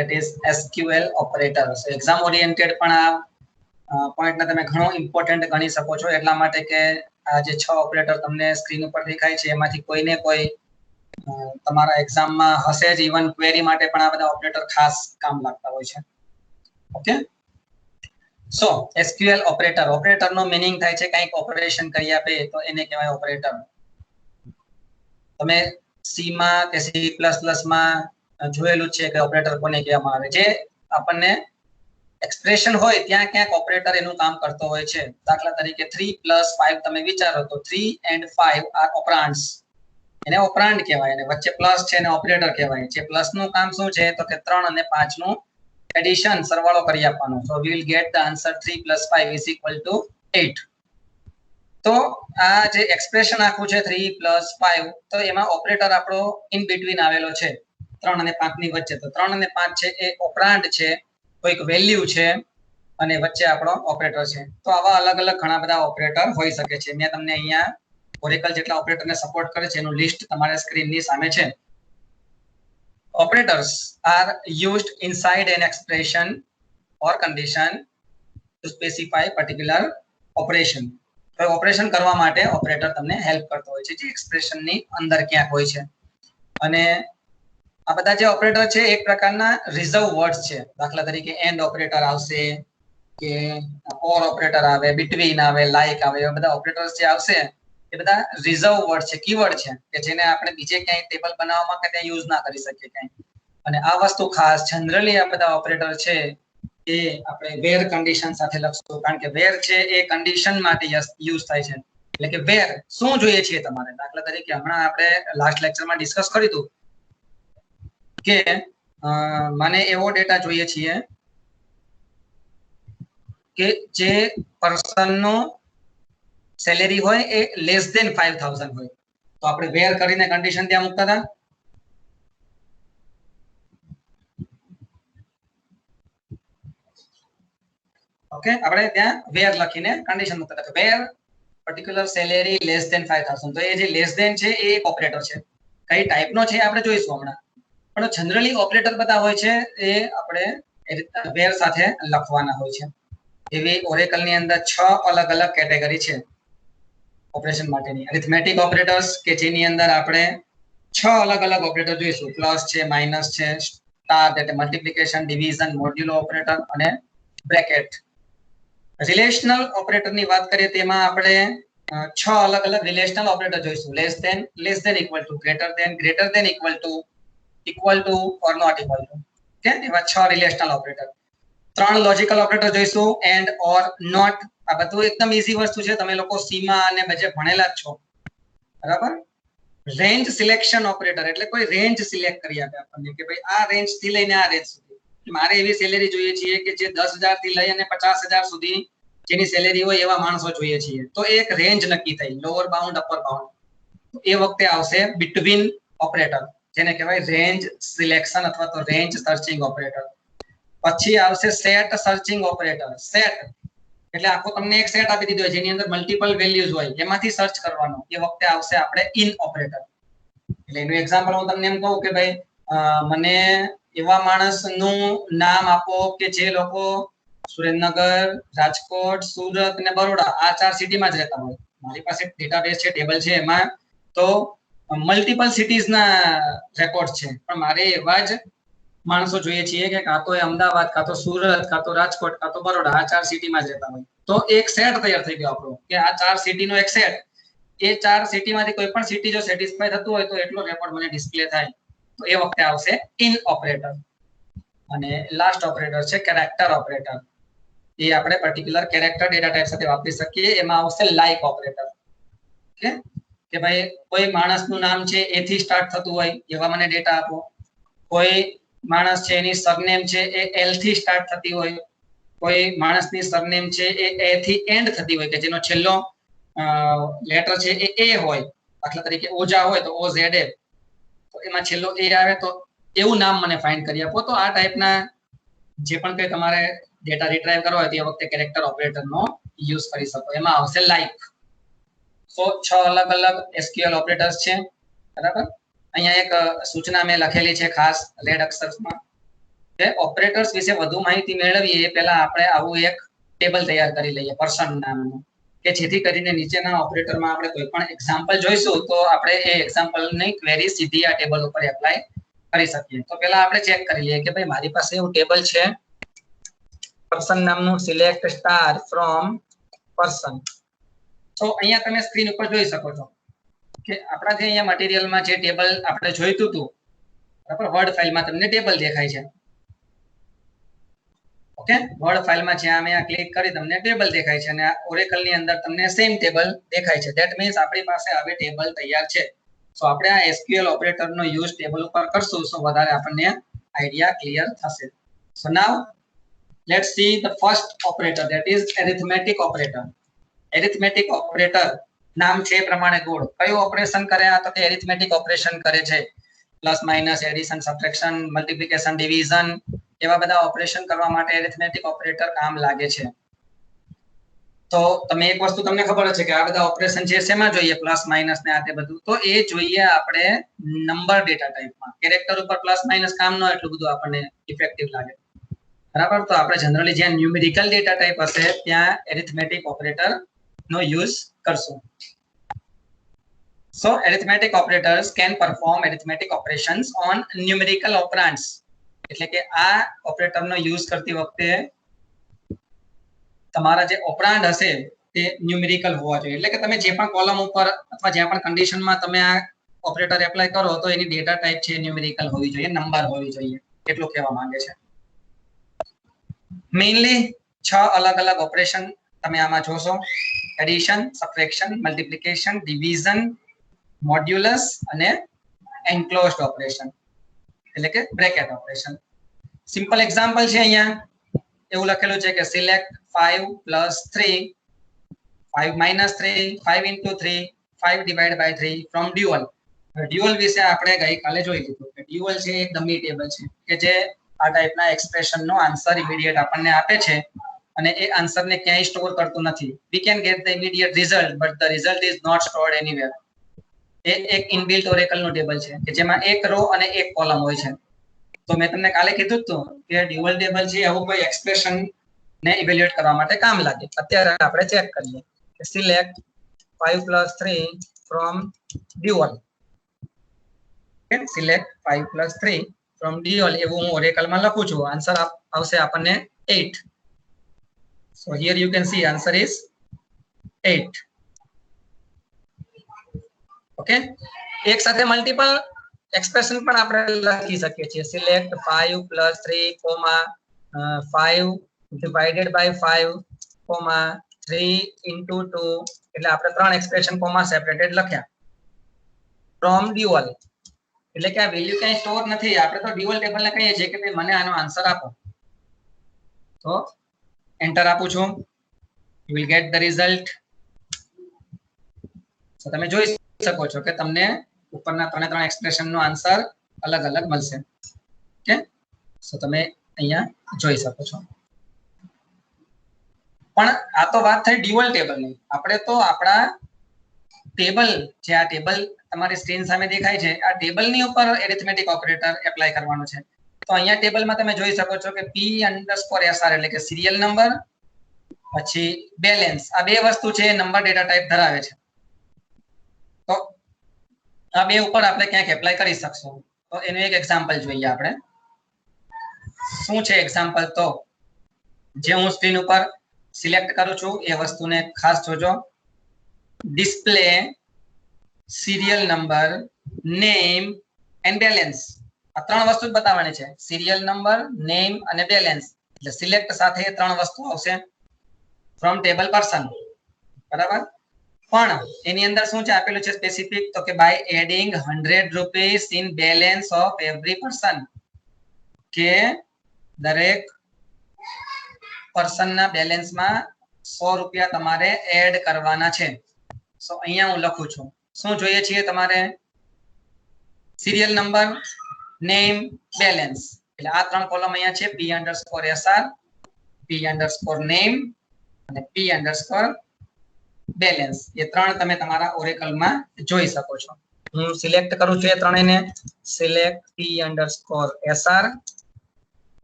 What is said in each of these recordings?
that is SQL operator. So exam oriented પણ આ point ને તમે ઘણો ઇમ્પોર્ટન્ટ ગણી શકો છો એટલા માટે કે આ જે 6 ઓપરેટર તમને સ્ક્રીન ઉપર દેખાય છે એમાંથી કોઈને કોઈ તમારા એક્ઝામમાં હશે જ ઇવન ક્વેરી માટે પણ આ બધા ઓપરેટર ખાસ કામ લાગતા હોય છે okay so SQL operator operator નો મીનિંગ થાય છે કંઈક ઓપરેશન કરી આપે તો એને કહેવાય ઓપરેટર તમે સી માં કે સી++ માં જોયેલું છે કે ઓપરેટર કોને કહેવામાં આવે છે આપણને એક્સપ્રેશન હોય ત્યાં ક્યાંક ઓપરેટર એનું કામ કરતો હોય છે દાખલા તરીકે 3 + 5 તમે વિચારો તો 3 and 5 આર ઓપરાન્ડ્સ એને ઓપરાન્ડ કહેવાય અને વચ્ચે પ્લસ છે એને ઓપરેટર કહેવાય છે પ્લસ નું કામ શું છે તો કે 3 અને 5 નું એડિશન સરવાળો કરી આપવાનો so we will get the answer 3 + 5 = 8 તો આ જે એક્સપ્રેશન આખું છે 3 + 5 તો એમાં ઓપરેટર આપણો ઇન બિટવીન આવેલો છે 3 અને 5 ની વચ્ચે તો 3 અને 5 છે એ ઓપરાન્ડ છે કોઈક વેલ્યુ છે અને વચ્ચે આપણો ઓપરેટર છે તો આવા અલગ અલગ ઘણા બધા ઓપરેટર હોઈ શકે છે મેં તમને અહીંયા ઓરેકલ જેટલા ઓપરેટરને સપોર્ટ કરે છે એનું લિસ્ટ તમારા સ્ક્રીનની સામે છે operators are used inside an expression or condition to specify particular operation તો ઓપરેશન કરવા માટે ઓપરેટર તમને હેલ્પ કરતો હોય છે જે એક્સપ્રેશન ની અંદર ક્યાંક હોય છે અને આ બધા જે ઓપરેટર છે એક પ્રકારના રિઝર્વ વર્ડ્સ છે દાખલા તરીકે એન્ડ ઓપરેટર આવશે કે ઓર ઓપરેટર આવે બિટવીન આવે લાઈક આવે એ બધા ઓપરેટર્સ જે આવશે એ બધા રિઝર્વ વર્ડ છે કીવર્ડ છે કે જેને આપણે બીજે ક્યાંય ટેબલ બનાવવામાં કે ત્યાં યુઝ ના કરી શકીએ ક્યાંય અને આ વસ્તુ ખાસ જનરલી આ બધા ઓપરેટર છે એ આપણે વેર કન્ડિશન સાથે લખશું કારણ કે વેર છે એ કન્ડિશન માટે યુઝ થાય છે એટલે કે વેર શું જોઈએ છે તમારે દાખલા તરીકે હમણાં આપણે લાસ્ટ લેક્ચરમાં ડિસ્કસ કર્યું હતું કે મને એવો ડેટા જોઈએ છે કે જે પર્સનનો સેલેરી હોય એ લેસ ધેન 5000 હોય તો આપણે વેર કરીને કન્ડિશન ત્યાં મૂકતા હતા ઓકે આપણે ત્યાં વેર લખીને કન્ડિશન મૂકતા હતા વેર પર્ટિક્યુલર સેલેરી લેસ ધેન 5000 તો એ જે લેસ ધેન છે એ એક ઓપરેટર છે કઈ ટાઈપનો છે આપણે જોઈશું હમણાં પણ જનરલી ઓપરેટર બધા હોય છે એ આપણે વેર સાથે લખવાના હોય છે એવી ઓરેકલ ની અંદર 6 અલગ અલગ કેટેગરી છે ઓપરેશન માટેની એરિથમેટિક ઓપરેટર્સ કે જેની અંદર આપણે 6 અલગ અલગ ઓપરેટર જોઈશું પ્લસ છે માઈનસ છે સ્ટાર એટલે મલ્ટીપ્લિકેશન ડિવિઝન મોડ્યુલો ઓપરેટર અને બ્રેકેટ રિલેશનલ ઓપરેટર ની વાત કરીએ તેમાં આપણે 6 અલગ અલગ રિલેશનલ ઓપરેટર જોઈશું less than equal to greater than equal to or not equal to કે એવા 6 રિલેશનલ ઓપરેટર 3 લોજિકલ ઓપરેટર જોઈશું એન્ડ ઓર નોટ આ બધું એકદમ ઈઝી વસ્તુ છે તમે લોકો સી માં અને બજે ભણેલા જ છો બરાબર રેન્જ સિલેક્શન ઓપરેટર એટલે કોઈ રેન્જ સિલેક્ટ કરી આપે આપણને કે ભાઈ આ રેન્જ થી લઈને આ રેન્જ સુધી મારે એવી સેલેરી જોઈએ છે કે જે 10000 થી લઈને 50000 સુધી જેની સેલેરી હોય એવા માણસો જોઈએ છે તો એક રેન્જ નક્કી થઈ લોઅર બાઉન્ડ અપર બાઉન્ડ એ વખતે આવશે બિટવીન ઓપરેટર જેને કહેવાય રેન્જ સિલેક્શન અથવા તો રેન્જ સર્ચિંગ ઓપરેટર પછી આવશે સેટ સર્ચિંગ ઓપરેટર સેટ એટલે આખો તમને એક સેટ આપી દીધો હોય જેની અંદર મલ્ટિપલ વેલ્યુઝ હોય એમાંથી સર્ચ કરવાનો એ વખતે આવશે આપણે ઇન ઓપરેટર એટલે એનું એક્ઝામ્પલ હું તમને એમ કહું કે ભાઈ મને એવા માણસનું નામ આપો કે જે લોકો સુરેન્દ્રનગર રાજકોટ સુરત અને બરોડા આ 4 સિટીમાં જ રહેતા હોય મારી પાસે ડેટાબેઝ છે ટેબલ છે એમાં તો મલ્ટિપલ સિટીઝના રેકોર્ડ છે પણ મારે એવા જ માણસો જોઈએ છીએ કે કાં તો અમદાવાદ કાં તો સુરત કાં તો રાજકોટ કાં તો બરોડા આ 4 સિટીમાં જ રહેતા હોય તો એક સેટ તૈયાર થઈ ગયો આપણો કે આ 4 સિટીનો એક સેટ એ 4 સિટીમાંથી કોઈ પણ સિટી જો સેટિસ્ફાય થતું હોય તો એટલો રેકોર્ડ મને ડિસ્પ્લે થાય તો એ વખતે આવશે ઇન ઓપરેટર અને લાસ્ટ ઓપરેટર છે કેરેક્ટર ઓપરેટર એ આપણે પર્ટિક્યુલર કેરેક્ટર ડેટા ટાઈપ સાથે વાપરી શકીએ એમાં આવશે લાઈક ઓપરેટર ઓકે કે ભાઈ કોઈ માણસનું નામ છે એ થી સ્ટાર્ટ થતું હોય એવા મને ડેટા આપો કોઈ માણસ છે એની સરનેમ છે એ એલ થી સ્ટાર્ટ થતી હોય કોઈ માણસની સરનેમ છે એ એ થી એન્ડ થતી હોય કે જેનો છેલ્લો લેટર છે એ એ હોય દાખલા તરીકે ઓજા હોય તો OZA તો એમાં છેલ્લો એ આવે તો એવું નામ મને ફાઇન્ડ કરી આપો તો આ ટાઈપના જે પણ કંઈ તમારે ડેટા રિટ્રાઈવ કરવા હોય તે વખતે કેરેક્ટર ઓપરેટરનો યુઝ કરી શકો એમાં આવશે લાઈક તો 6 અલગ અલગ SQL ઓપરેટર્સ છે બરાબર અહીંયા એક સૂચના મેં લખેલી છે ખાસ રેડ અક્ષરમાં કે ઓપરેટર્સ વિશે વધુ માહિતી મેળવીએ એ પહેલા આપણે આવું એક ટેબલ તૈયાર કરી લઈએ પર્સન નામનું, કે જેથી કરીને નીચેના ઓપરેટરમાં આપણે કોઈ પણ એક્ઝામ્પલ જોઈશું તો આપણે એ એક્ઝામ્પલની ક્વેરી સીધી આ ટેબલ ઉપર એપ્લાય કરી શકીએ. તો પહેલા આપણે ચેક કરી લઈએ કે ભાઈ મારી પાસે એવું ટેબલ છે પર્સન નામનું, સિલેક્ટ સ્ટાર ફ્રોમ પર્સન. તો અહીંયા તમે સ્ક્રીન ઉપર જોઈ શકો છો કે આપણા જે અહીંયા મટીરીયલમાં જે ટેબલ આપણે જોઈતું હતું, બરાબર, વર્ડ ફાઇલમાં તમને ટેબલ દેખાય છે. ઓકે, વર્ડ ફાઇલમાં જ્યાં અમે આ ક્લિક કરી તમને ટેબલ દેખાય છે અને આ ઓરેકલ ની અંદર તમને સેમ ટેબલ દેખાય છે. ધેટ મીન્સ આપણી પાસે હવે ટેબલ તૈયાર છે. સો આપણે આ SQL ઓપરેટરનો યુઝ ટેબલ ઉપર કરશું તો વધારે આપણને આઈડિયા ક્લિયર થશે. So now let's see the first operator, that is arithmetic operator. Arithmetic operator નામ છે પ્રમાણે ગોળ. કયું ઓપરેશન કરે? આ તો કે એરિથમેટિક ઓપરેશન કરે છે. Plus minus, addition, subtraction, multiplication, division, એવા બધા ઓપરેશન કરવા માટે એરિથમેટિક ઓપરેટર કામ લાગે છે. તો તમે એક વસ્તુ તમને ખબર છે કે આ બધા ઓપરેશન છે શેમાં જોઈએ? પ્લસ માઇનસ ને આ તે બધું. તો એ જોઈએ આપણે નંબર ડેટા ટાઈપમાં. કેરેક્ટર ઉપર પ્લસ માઇનસ કામ ન એટલું બધું આપણને ઇફેક્ટિવ લાગે, બરાબર. તો આપણે જનરલી જ્યાં ન્યુમેરિકલ ડેટા ટાઈપ હશે ત્યાં એરિથમેટિક ઓપરેટર નો યુઝ કરશું. So arithmetic operators can perform arithmetic operations on numerical operands. એટલે કે આ ઓપરેટરનો યુઝ કરતી વખતે તમારા જે ઓપરાન્ડ હશે તે ન્યુમેરિકલ હોવા જોઈએ. એટલે કે તમે જે પણ કોલમ ઉપર અથવા જે પણ કન્ડિશનમાં તમે આ ઓપરેટર એપ્લાય કરો તો એની ડેટા ટાઈપ છે ન્યુમેરિકલ હોવી જોઈએ, નંબર હોવી જોઈએ, એટલું કહેવા માંગે છે. મેઇનલી 6 અલગ અલગ ઓપરેશન તમે આમાં જોશો: addition, subtraction, multiplication, division, modulus અને એન્ક્લોઝડ ઓપરેશન, એટલે કે બ્રેકેટ ઓપરેશન. સિમ્પલ એક્ઝામ્પલ છે અહીંયા એવું લખેલું છે કે સિલેક્ટ 5 + 3, 5 - 3, 5 * 3, 5 / 3 ફ્રોમ ડ્યુઅલ. ડ્યુઅલ વિશે આપણે ગઈકાલે જોઈ લીધું કે ડ્યુઅલ છે એક ડમી ટેબલ છે કે જે આ ટાઈપના એક્સપ્રેશનનો આન્સર ઇમિડિયેટ આપણને આપે છે અને એ આન્સરને ક્યાંય સ્ટોર કરતું નથી. We can get the immediate result but the result is not stored anywhere. એ એક ઇનબિલ્ટ ઓરેકલનું ટેબલ છે કે જેમાં એક રો અને એક કોલમ હોય છે. તો મેં તમને કાલે કીધું હતું કે ડ્યુઅલ ટેબલ છે આવું કોઈ એક્સપ્રેશન ને ઇવેલ્યુએટ કરવા માટે કામ લાગે. અત્યારે આપણે ચેક કરીએ કે select 5 + 3 from dual. Okay, select 5 + 3 from dual એવું હું ઓરેકલમાં લખું છું. આન્સર આવશે આપણને 8. સો here you can see answer is 8. Okay, એક સાથે મલ્ટીપલ એક્સપ્રેશન પણ આપણે લખી શકીએ છીએ. સિલેક્ટ 5 + 3, 5 / 5, 3 * 2, એટલે આપણે 3 એક્સપ્રેશન કોમા સેપરેટેડ લખ્યા. ફ્રોમ ડ્યુઅલ એટલે કે આ વેલ્યુ ક્યાંય સ્ટોર નથી. આપણે તો ડ્યુઅલ ટેબલને કહીએ છીએ કે ભાઈ મને આનો આન્સર આપો. તો એન્ટર આપું છું, you will get the result. તો તમે જોઈ શકો છો કે તમને ઉપરના 3 એક્સપ્રેશનનો આન્સર અલગ અલગ મળશે. ઓકે, સો તમે અહીંયા જોઈ શકો છો. પણ આ તો વાત થઈ ડ્યુઅલ ટેબલની. આપણે તો આપણા ટેબલ જે આ ટેબલ તમારી સ્ક્રીન સામે દેખાય છે આ ટેબલની ઉપર એરિથમેટિક ઓપરેટર એપ્લાય કરવાનો છે. તો અહીંયા ટેબલમાં તમે જોઈ શકો છો કે P_SR એટલે કે સિરિયલ નંબર પછી બેલેન્સ, આ બે વસ્તુ છે નંબર ડેટા ટાઈપ ધરાવે છે. તો આ બે ઉપર આપણે ક્યાંક એપ્લાય કરી શકશું. તો એનું એક એક્ઝામ્પલ જોઈએ આપણે. શું છે એક્ઝામ્પલ? તો જે હું સ્ક્રીન ઉપર સિલેક્ટ કરું છું એ વસ્તુને ખાસ જોજો. Display serial number, name and balance. આ 3 વસ્તુ બતાવવાની છે: સિરિયલ નંબર, નેમ અને બેલેન્સ. એટલે સિલેક્ટ સાથે 3 વસ્તુ આવશે ફ્રોમ ટેબલ પર્સન, બરાબર. પણ એની અંદર શું છે આપેલું છે સ્પેસિફિક? તો કે by adding 100 rupees in balance of every person, કે દરેક પર્સનના બેલેન્સમાં 100 રૂપિયા તમારે એડ કરવાના છે. સો અહીંયા હું લખું છું. શું જોઈએ છીએ તમારે? Serial number, name, balance. એટલે આ 3 કોલમ અહીંયા છે: P_SR, P_name અને P_balance. એ 3 તમે તમારા ઓરેકલમાં જોઈ શકો છો. હું સિલેક્ટ કરું છું એ ત્રણેયને. Select P_SR,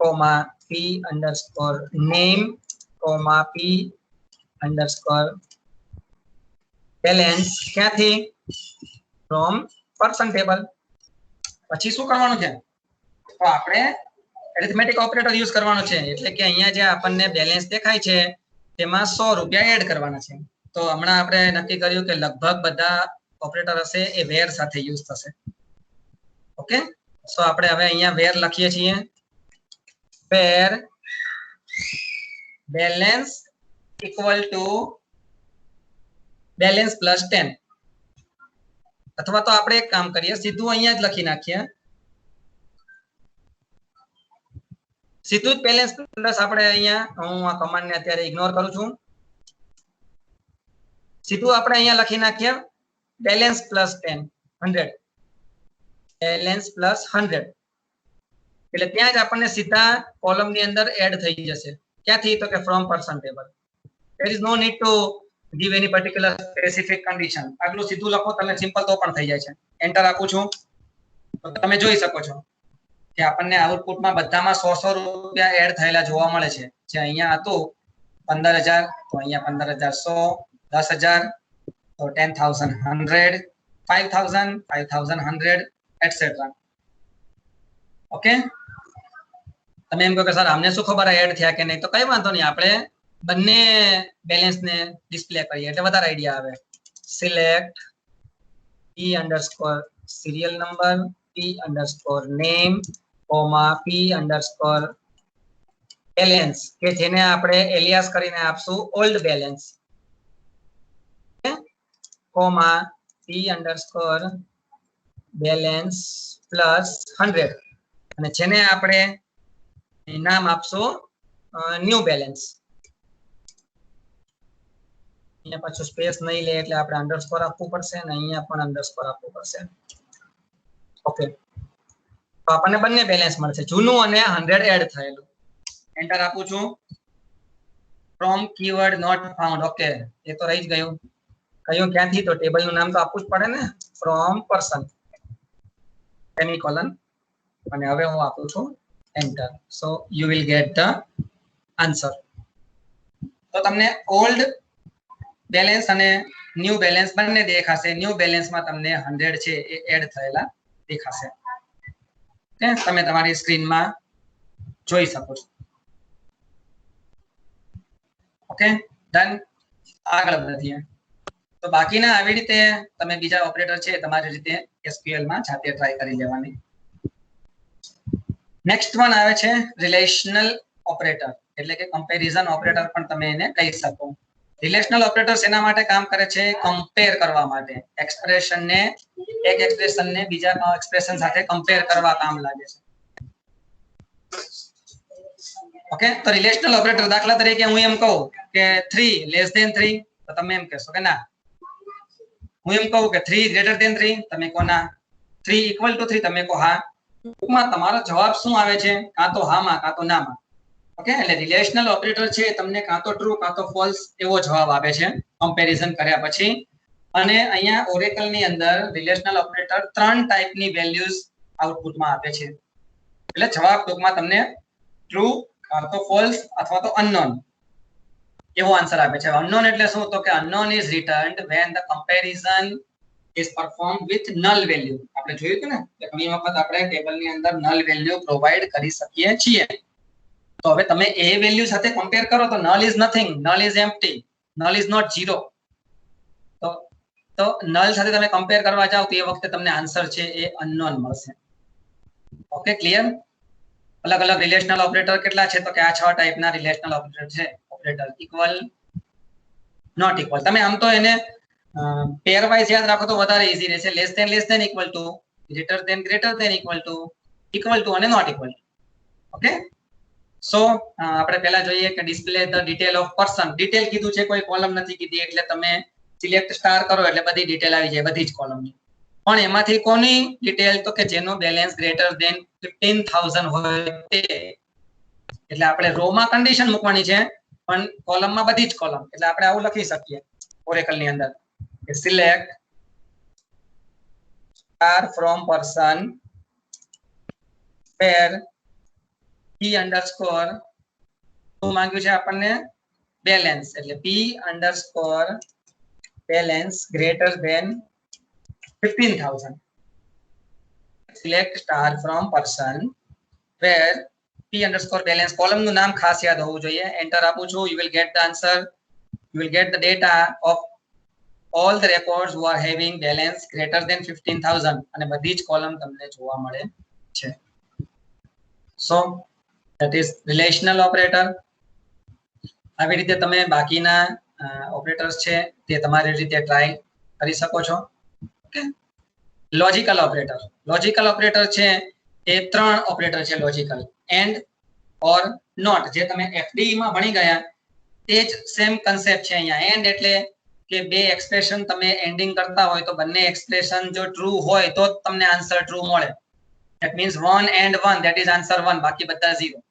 comma p_name comma p_balance ક્યાંથી ફ્રોમ પર્સન ટેબલ. પછી શું કરવાનું છે, તો આપણે એરિથમેટિક ઓપરેટર યુઝ કરવાનો છે, એટલે કે અહીંયા જે આપણને બેલેન્સ દેખાય છે તેમાં 100 રૂપિયા એડ કરવાના છે. તો હમણાં આપણે નક્કી કર્યું કે લગભગ બધા ઓપરેટર હશે એ વેર સાથે યુઝ થશે. ઓકે, સો આપણે હવે અહીંયા વેર લખીએ છીએ, where balance equal to balance plus 10. અથવા તો આપણે એક કામ કરીએ, સીધું અહીંયા જ લખી નાખીએ, સીધું જ બેલેન્સ પ્લસ આપણે અહીંયા, હું આ કમાન્ડને અત્યારે ઇગ્નોર કરું છું, સીધું આપણે અહીંયા લખી નાખીએ બેલેન્સ પ્લસ 10 100, બેલેન્સ પ્લસ 100, એટલે ત્યાં જ આપણને સીધા કોલમ ની અંદર એડ થઈ જશે. ક્યાંથી, તો કે from person table. there is no need to give any particular specific condition. આટલું સીધું લખો તમે સિમ્પલ તો પણ થઈ જાય છે. એન્ટર આપું છું તો તમે જોઈ શકો છો કે આપણને આઉટપુટમાં બધામાં 100 રૂપિયા એડ થયેલા જોવા મળે છે. જે અહીંયા હતું 15,000 તો અહીંયા 15,100, 10,000 તો 10,100, 5,000, 5,100 એટસેટ્રા. ઓકે, તમે એમ કહો કે સર અમને શું ખબર એડ થયા કે નહીં, તો કઈ વાંધો નહીં, આપણે બંને બેલેન્સ ને ડિસ્પ્લે કરીએ એટલે વધારે આઈડિયા આવે. Select p_serial number p_name p_balance કે જેને આપણે એલિયાસ કરીને આપશું ઓલ્ડ બેલેન્સ, p_balance પ્લસ 100, અને જેને આપણે નામ આપશું ન્યુ બેલેન્સ. અહીંયા પાછું સ્પેસ નહીં લે એટલે આપણે અંડરસ્કોર આપવું પડશે, અને અહીંયા પણ અંડરસ્કોર આપવું પડશે. ઓકે, તો આપણને બંને બેલેન્સ મળશે, જૂનું અને 100 એડ થયેલું. એન્ટર આપું છું. From keyword not found. Okay, એ તો રહી જ ગયું. કયું ક્યાંથી, તો ટેબલનું નામ તો આપવું જ પડે ને, ફ્રોમ પર્સન સેમીકોલન, અને હવે હું આપું છું enter. So you will get the answer. તો તમને ઓલ્ડ બેલેન્સ અને ન્યુ બેલેન્સ બંને દેખાશે. ન્યુ બેલેન્સમાં તમને 100 છે એ એડ થયેલા દેખાશે. તમે તમારી સ્ક્રીનમાં જોઈ શકો છો. Okay, done. આગળ વધીએ. તો બાકીના આવી રીતે તમે બીજા ઓપરેટર છે તમારી રીતે SQL માં જાતે ટ્રાય કરી લેવાની. નેક્સ્ટ વન આવે છે રિલેશનલ ઓપરેટર, એટલે કે કમ્પેરિઝન ઓપરેટર પણ તમે એને કહી શકો. રિલેશનલ ઓપરેટર એના માટે કામ કરે છે, કમ્પેર કરવા માટે. એક્સપ્રેશનને, એક એક્સપ્રેશનને બીજા એક્સપ્રેશન સાથે કમ્પેર કરવા કામ લાગે છે. ઓકે, તો રિલેશનલ ઓપરેટર દાખલા તરીકે હું એમ કહું કે 3 લેસ ધેન 3, તો તમે એમ કહેશો કે ના. હું એમ કહું કે 3 ગ્રેટર ધેન 3, તમે કહો ના. 3 ઇક્વલ ટુ 3, તમે કહો હા. ટૂંકમાં તમારો જવાબ શું આવે છે, કાં તો હામાં કાં તો નામાં. ઓકે, એટલે રિલેશનલ ઓપરેટર છે તમને કાં તો ટ્રુ કાં તો ફોલ્સ એવો જવાબ આપે છે કમ્પેરિઝન કર્યા પછી. અને અહીંયા ઓરેકલ ની અંદર રિલેશનલ ઓપરેટર 3 ટાઈપની વેલ્યુઝ આઉટપુટમાં આપે છે. એટલે જવાબ ટૂંકમાં તમને ટ્રુ કાં તો ફોલ્સ અથવા તો અનનોન એવો આન્સર આપે છે. અનનોન એટલે શું, તો કે unknown is returned when the comparison is performed with null value. આપણે જોયું હતું ને કે ઘણી વખત આપણે ટેબલની અંદર null value પ્રોવાઈડ કરી શકીએ છીએ. તો હવે તમે એ વેલ્યુ સાથે કમ્પેર કરો તો null is nothing, null is empty, null is not zero. તો null સાથે તમે કમ્પેર કરવા જાવ તો એ વખતે તમને આન્સર છે એ અનનોન મળશે. Okay, clear. અલગ અલગ રિલેશનલ ઓપરેટર કેટલા છે, તો કે આ 6 ટાઈપના રિલેશનલ ઓપરેટર છે. Operator equal, not equal. તમે આમ તો એને પેર વાઇઝ યાદ રાખો તો વધારે ઈઝી રહેશે. Less than equal to, greater than equal to અને નોટ ઇક્વલ. ઓકે, સો આપણે પહેલા જોઈએ કે display the detail of person. Detail કીધું છે, કોઈ કોલમ નથી કીધી, એટલે તમે સિલેક્ટ સ્ટાર કરો એટલે બધી ડિટેલ આવી જાય, બધી જ કોલમની. પણ એમાંથી કોની ડિટેલ, તો કે જેનો બેલેન્સ ગ્રેટર ધેન 15,000 હોય તે. એટલે આપણે રો માં કન્ડિશન મૂકવાની છે પણ કોલમમાં બધી જ કોલમ. એટલે આપણે આવું લખી શકીએ ઓરેકલ ની અંદર કે select star from person where p underscore શું માંગ્યું છે આપણને બેલેન્સ એટલે p underscore balance greater than 15,000 select star from person where p underscore balance column નું નામ ખાસ યાદ હોવું જોઈએ એન્ટર આપું છું you will get the answer you will get the data of all the records who are having balance greater than 15,000 અને બધી જ કોલમ તમને જોવા મળે છે so that is relational operator આવી રીતે તમે બાકીના ઓપરેટર્સ છે તે તમારી રીતે ટ્રાય કરી શકો છો ઓકે લોજિકલ ઓપરેટર છે એ ત્રણ ઓપરેટર છે લોજિકલ એન્ડ ઓર નોટ જે તમે એફડી માં ભણી ગયા તે જ સેમ કન્સેપ્ટ છે અહીંયા એન્ડ એટલે કે બે એક્સપ્રેશન તમે એન્ડિંગ કરતા હોય તો બંને એક્સપ્રેશન જો ટ્રુ હોય તો તમને આન્સર ટ્રુ મળે that means 1 and 1 that is answer 1 બાકી બધા 0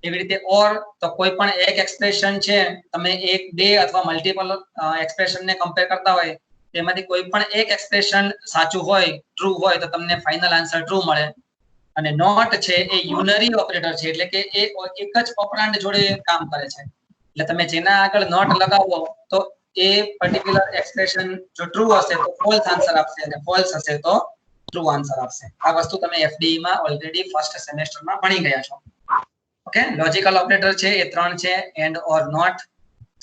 એવી રીતે ઓર તો કોઈ પણ એક એક્સપ્રેશન છે તમે એક બે અથવા મલ્ટીપલ એક્સપ્રેશન ને કમ્પેર કરતા હોય તેમાંથી કોઈ પણ એક એક્સપ્રેશન સાચું હોય ટ્રુ હોય તો તમને ફાઇનલ આન્સર ટ્રુ મળે અને નોટ છે એ યુનરી ઓપરેટર છે એટલે કે એ એક જ ઓપરાન્ડ જોડે કામ કરે છે એટલે તમે જેના આગળ નોટ લગાવો તો એ પર્ટિક્યુલર એક્સપ્રેશન જો ટ્રુ હશે તો ફોલ્સ આન્સર આપશે અને ફોલ્સ હશે તો ટ્રુ આન્સર આપશે આ વસ્તુ તમે એફડી માં ઓલરેડી ફર્સ્ટ સેમેસ્ટરમાં ભણી ગયા છો ઓકે લોજિકલ ઓપરેટર છે એ ત્રણ છે એન્ડ ઓર નોટ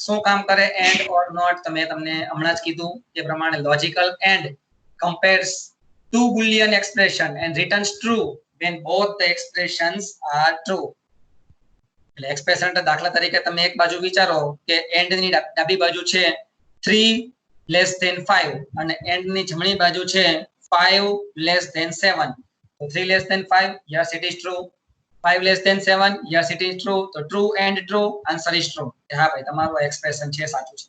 શું કામ કરે એન્ડ ઓર નોટ તમને હમણાં જ કીધું એ પ્રમાણે logical and compares two boolean expression and returns true when both the expressions are true એટલે એક્સપ્રેશન દાખલા તરીકે તમે એક બાજુ વિચારો કે એન્ડ ની ડાબી બાજુ છે 3 less than 5 અને એન્ડ ની જમણી બાજુ છે 5 less than 7 તો 3 less than 5 yes it is true 5 less than 7 yes it is true તો true and true answer is true હા ભાઈ તમારું એક્સપ્રેશન છે સાચું છે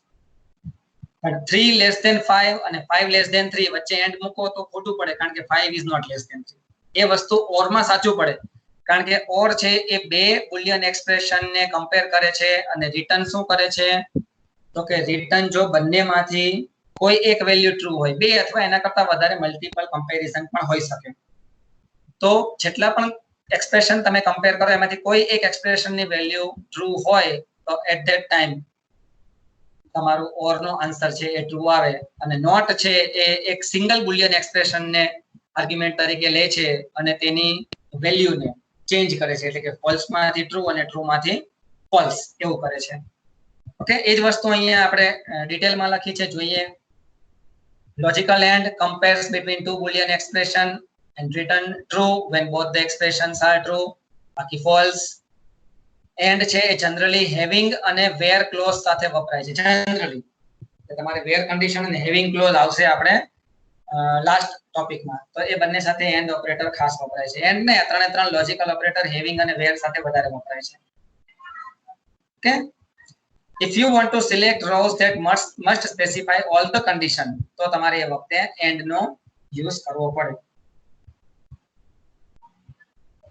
પણ 3 less than 5 અને 5 less than 3 વચ્ચે એન્ડ મૂકો તો ખોટું પડે કારણ કે 5 is not less than 3 એ વસ્તુ ઓર માં સાચું પડે કારણ કે ઓર છે એ બે બુલિયન એક્સપ્રેશન ને કમ્પેર કરે છે અને રિટર્ન શું કરે છે તો કે રિટર્ન જો બંનેમાંથી કોઈ એક વેલ્યુ ટ્રુ હોય બે અથવા એના કરતા વધારે મલ્ટીપલ કમ્પેરિઝન પણ હોઈ શકે તો જેટલા પણ એક્સપ્રેશન તમે કમ્પેર કરો એમાંથી કોઈ એક એક્સપ્રેશન ની વેલ્યુ ટ્રુ હોય તો એટ ધેટ ટાઈમ તમારું ઓર નો આન્સર છે એ ટ્રુ આવે અને નોટ છે એ એક સિંગલ બુલિયન એક્સપ્રેશન ને આર્ગ્યુમેન્ટ તરીકે લે છે અને તેની વેલ્યુ ને ચેન્જ કરે છે એટલે કે ફોલ્સ માંથી ટ્રુ અને ટ્રુ માંથી ફોલ્સ એવું કરે છે ઓકે એ જ વસ્તુ અહીંયા આપણે ડિટેલમાં લખી છે જોઈએ logical and compares between two boolean expression and return true when both the expressions are true બાકી false and છે એ generally having અને where clause સાથે વપરાય છે generally તમારે where condition અને having clause આવશે આપણે લાસ્ટ ટોપિકમાં તો એ બંને સાથે એન્ડ ઓપરેટર ખાસ વપરાય છે એન્ડ ને ત્રણ લોજિકલ ઓપરેટર હેવિંગ અને વેર સાથે વધારે વપરાય છે okay if you want to select rows that must specify all the condition તો તમારે એ વખતે એન્ડ નો યુઝ કરવો પડે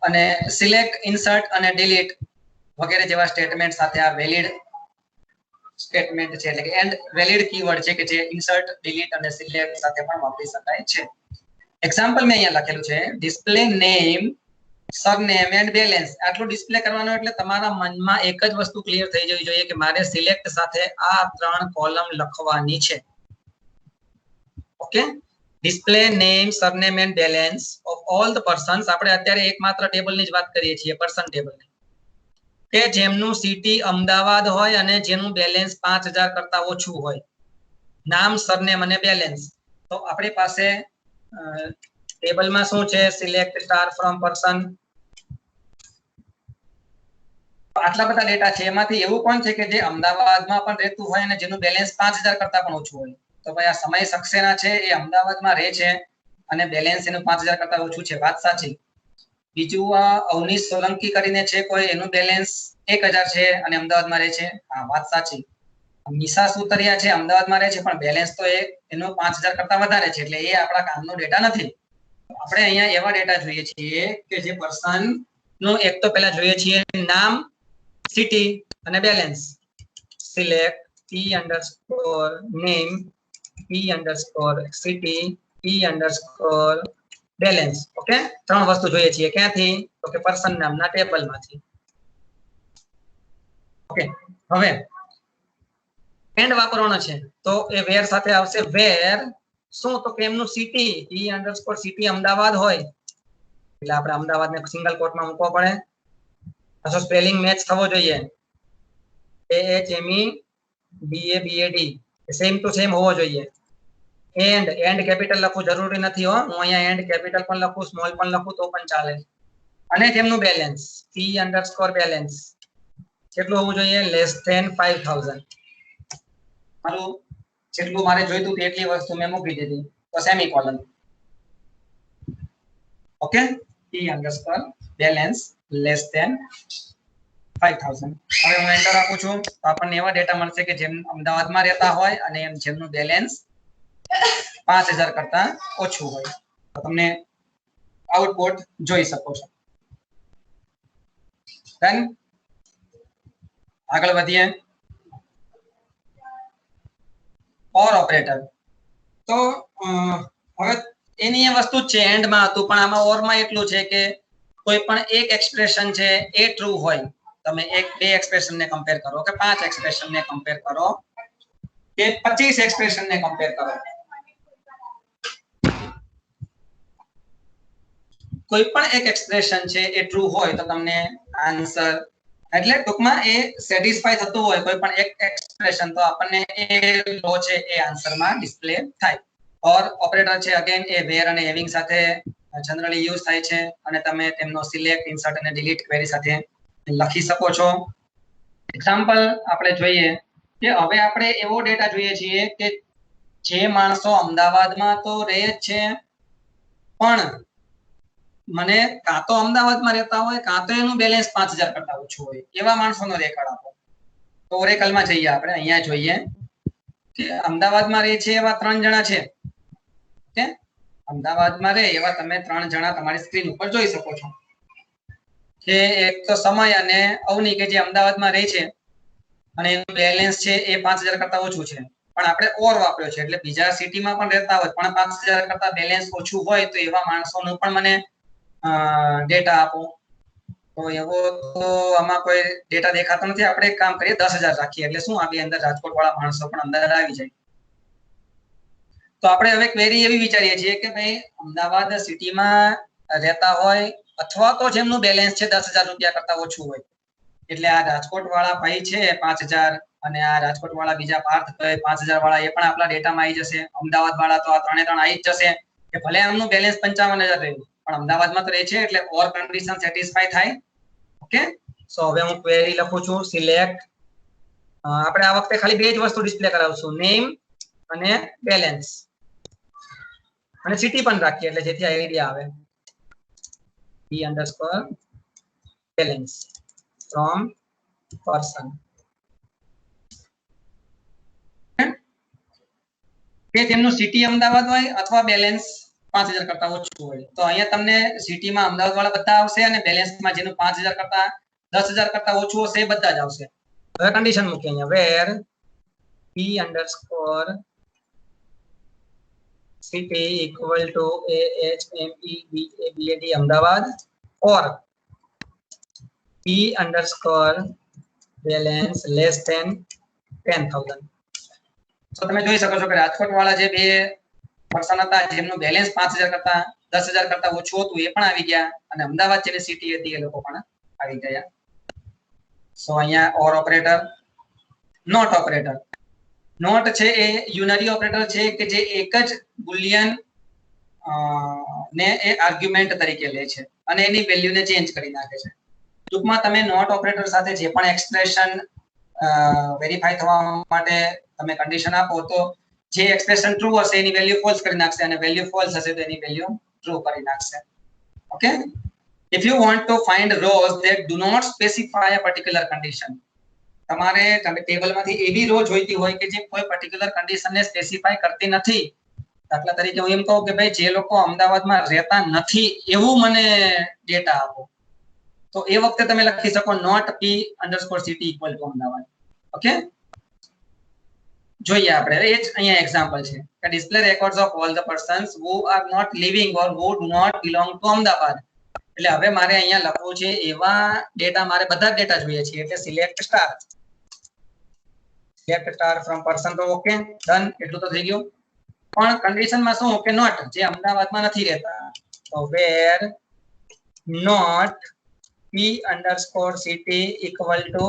અને સિલેક્ટ ઇન્સર્ટ અને ડિલીટ વગેરે જેવા સ્ટેટમેન્ટ સાથે આ વેલિડ સ્ટેટમેન્ટ છે એટલે કે એન્ડ વેલિડ કીવર્ડ છે કે જે ઇન્સર્ટ ડિલીટ અને સિલેક્ટ સાથે પણ વાપરી શકાય છે એક્ઝામ્પલ મેં અહીંયા લખેલું છે display name surname and balance આટલું ડિસ્પ્લે કરવાનું એટલે તમારા મનમાં એક જ વસ્તુ ક્લિયર થઈ જવી જોઈએ કે મારે સિલેક્ટ સાથે આ ત્રણ કોલમ લખવાની છે okay display name surname and balance of all the persons આપણે અત્યારે એકમાત્ર ટેબલની જ વાત કરીએ છીએ પર્સન ટેબલની કે જેમનું સિટી અમદાવાદ હોય અને જેનું બેલેન્સ 5000 કરતા ઓછું હોય નામ સરનેમ અને બેલેન્સ તો આપણી પાસે ટેબલમાં શું છે સિલેક્ટ સ્ટાર ફ્રોમ પર્સન આટલા બધા ડેટા છે એમાંથી એવું કોણ છે કે જે અમદાવાદમાં પણ રહેતું હોય અને જેનું બેલેન્સ 5000 કરતા પણ ઓછું હોય તો ભાઈ આ સમય સક્સેના છે એ અમદાવાદમાં રહે છે અને બેલેન્સ એનું 5000 કરતા ઓછું છે વાત સાચી બીજું આ અવનીશ સોલંકી કરીને છે કોઈ એનું બેલેન્સ 1000 છે અને અમદાવાદમાં રહે છે હા વાત સાચી નિશા સુતરિયા છે અમદાવાદમાં રહે છે પણ બેલેન્સ તો એનું 5000 કરતા વધારે છે એટલે એ આપણા કામનો ડેટા નથી આપણે અહીંયા એવા ડેટા જોઈએ છીએ કે જે પર્સન નું એક તો પહેલા જોઈએ છીએ નામ સિટી અને balance select p_name p_city p_name balance. Okay, ત્રણ વસ્તુ જોઈએ છીએ. ક્યાંથી? તો કે પર્સન નામના ટેબલમાંથી. ઓકે, હવે એન્ડ વાપરવાનો છે તો એ વેર સાથે આવશે. વેર શું? તો કે એમનું સિટી p_city અમદાવાદ હોય એટલે આપણે અમદાવાદને સિંગલ કોટમાં મૂકવો પડે. પાછો સ્પેલિંગ મેચ થવો જોઈએ. AHMEDABAD સેમ ટુ સેમ હોવો જોઈએ. એન્ડ કેપિટલ લખવું જરૂરી નથી હો. હું અહીંયા એન્ડ કેપિટલ પણ લખું, સ્મોલ પણ લખું તો પણ ચાલે. અને તેમનું બેલેન્સ p_balance કેટલું હોવું જોઈએ? Less than 5000. મારું જેટલું મારે જોઈતું એટલી વસ્તુ મેં મૂકી દીધી તો semicolon. Okay, p_balance less than 5000. હવે હું એન્ટર આપું છું તો આપણને એવા ડેટા મળશે કે જેમ અમદાવાદમાં રહેતા હોય અને જેમનું બેલેન્સ 5000 કરતા ઓછું હોય. તો તમને આઉટપુટ જોઈ શકો છો. ડન. આગળ વધીએ. ઓર ઓપરેટર. તો હવે એની એ વસ્તુ છે, એન્ડમાં હતું પણ આમાં ઓરમાં એટલું છે કે કોઈ પણ એક એક્સપ્રેશન છે એ ટ્રુ હોય. તમે બે એક્સપ્રેશનને કમ્પેર કરો કે 5 એક્સપ્રેશનને કમ્પેર કરો કે 25 એક્સપ્રેશનને કમ્પેર કરો, કોઈ પણ એક એક્સપ્રેશન છે એ ટ્રુ હોય તો તમને આન્સર, એટલે ટૂંકમાં એ સેટિસ્ફાય થતું હોય કોઈ પણ એક એક્સપ્રેશન તો આપણને એ લો છે એ આન્સરમાં ડિસ્પ્લે થાય. ઓર ઓપરેટર છે અગેન એ વેર અને હેવિંગ સાથે જનરલી યુઝ થાય છે અને તમે તેમનો સિલેક્ટ, ઇન્સર્ટ અને ડિલીટ ક્વેરી સાથે લખી શકો છો. એક્ઝામ્પલ આપણે જોઈએ કે હવે આપણે એવો ડેટા જોઈએ છીએ કે જે માણસો અમદાવાદમાં તો રહે જ છે પણ મને કાં તો અમદાવાદમાં રહેતા હોય કાં તો એનું બેલેન્સ 5000 કરતા ઓછું હોય, એવા માણસોનો રેકોર્ડ આપો. તો ઓરેકલમાં જઈએ આપણે. અહીંયા જોઈએ કે અમદાવાદમાં રહે છે એવા 3 જણા છે. ઓકે, અમદાવાદમાં રહે એવા તમે 3 જણા તમારી સ્ક્રીન ઉપર જોઈ શકો છો. કે એક તો સમય અને અવની કે જે અમદાવાદમાં રહે છે અને એનું બેલેન્સ છે એ 5000 કરતા ઓછું છે. પણ આપણે ઓર વાપર્યો છે એટલે બીજા સિટીમાં પણ રહેતા હોય પણ 5000 કરતા બેલેન્સ ઓછું હોય તો એવા માણસોનું પણ મને ડેટા આપો. તો એવો તો આમાં કોઈ ડેટા દેખાતો નથી. આપણે એક કામ કરીએ 10000 રાખીએ એટલે શું આ બે અંદર રાજકોટ વાળા માણસો પણ અંદર આવી જાય. તો આપણે હવે ક્વેરી એવી વિચારીએ છીએ કે ભાઈ અમદાવાદ સિટીમાં રહેતા હોય અથવા તો જેમનું બેલેન્સ છે 10000 રૂપિયા કરતા ઓછું હોય એટલે આ રાજકોટ વાળા ભાઈ છે 5000 અને આ રાજકોટ વાળા બીજા પાર્થભાઈ 5000 વાળા એ પણ આપણા ડેટામાં આવી જશે. અમદાવાદ વાળા તો આ 3 આવી જ જશે કે ભલે આમનું બેલેન્સ 55000 રહ્યું પણ અમદાવાદમાં તો રહે છે એટલે ઓર કન્ડિશન સેટિસ્ફાય થાય. ઓકે, સો હવે હું ક્વેરી લખું છું સિલેક્ટ. આપણે આ વખતે ખાલી બે જ વસ્તુ ડિસ્પ્લે કરાવશું, નેમ અને બેલેન્સ અને સિટી પણ રાખીએ એટલે જેથી આઈડિયા આવે. p_balance from person કે તેમનું સિટી અમદાવાદ હોય અથવા બેલેન્સ 5000 કરતા ઓછું હોય. તો અહીંયા તમને સિટીમાં અમદાવાદ વાળા બધા આવશે અને બેલેન્સમાં જેનું 5000 કરતા 10000 કરતા ઓછું હશે એ બધા જ આવશે. હવે કન્ડિશન મૂકીએ અહીંયા where p_city equal to AHMEDABAD Ahmedabad or p_balance less than 10000. તો તમે જોઈ શકો છો કે રાજકોટ વાળા જે બે પર્સન હતા જેમનું બેલેન્સ 5000 કરતા 10000 કરતા ઓછું હતું એ પણ આવી ગયા અને અમદાવાદ જેની સિટી હતી એ લોકો પણ આવી ગયા. સો અહીંયા ઓર ઓપરેટર, નોટ ઓપરેટર. નોટ છે એ યુનરી ઓપરેટર છે કે જે એક જ બુલિયન ને એ આર્ગ્યુમેન્ટ તરીકે લે છે અને એની વેલ્યુને ચેન્જ કરી નાખે છે. ટૂંકમાં તમે નોટ ઓપરેટર સાથે જે પણ એક્સપ્રેશન વેરીફાઈ થવા માટે તમે કન્ડિશન આપો તો જે એક્સપ્રેશન ટ્રુ હશે એની વેલ્યુ ફોલ્સ કરી નાખશે અને વેલ્યુ ફોલ્સ હશે તો એની વેલ્યુ ટ્રુ કરી નાખશે. Okay, if you want to find rows that do not specify a particular condition, તમારે ટેબલમાંથી એવી રો જોઈતી હોય કે જે કોઈ પર્ટિક્યુલર કન્ડિશનને સ્પેસિફાય કરતી નથી. દાખલા તરીકે હું એમ કહું કે ભાઈ જે લોકો અમદાવાદમાં રહેતા નથી એવું મને ડેટા આપો તો એ વખતે તમે લખી શકો not p_city equal to Ahmedabad. ઓકે, જોઈએ આપણે એ જ અહીંયા એક્ઝામ્પલ છે કે display records of all the persons who are not living or who do not belong to Ahmedabad. એટલે હવે મારે અહીંયા લખવું છે એવા ડેટા, મારે બધા ડેટા જોઈએ છે એટલે સિલેક્ટ સ્ટાર ફ્રોમ પર્સન. તો ઓકે ડન, એટલું તો થઈ ગયું. પણ કન્ડિશનમાં શું કે નોટ, જે અમદાવાદમાં નથી રહેતા, તો where not p_city equal to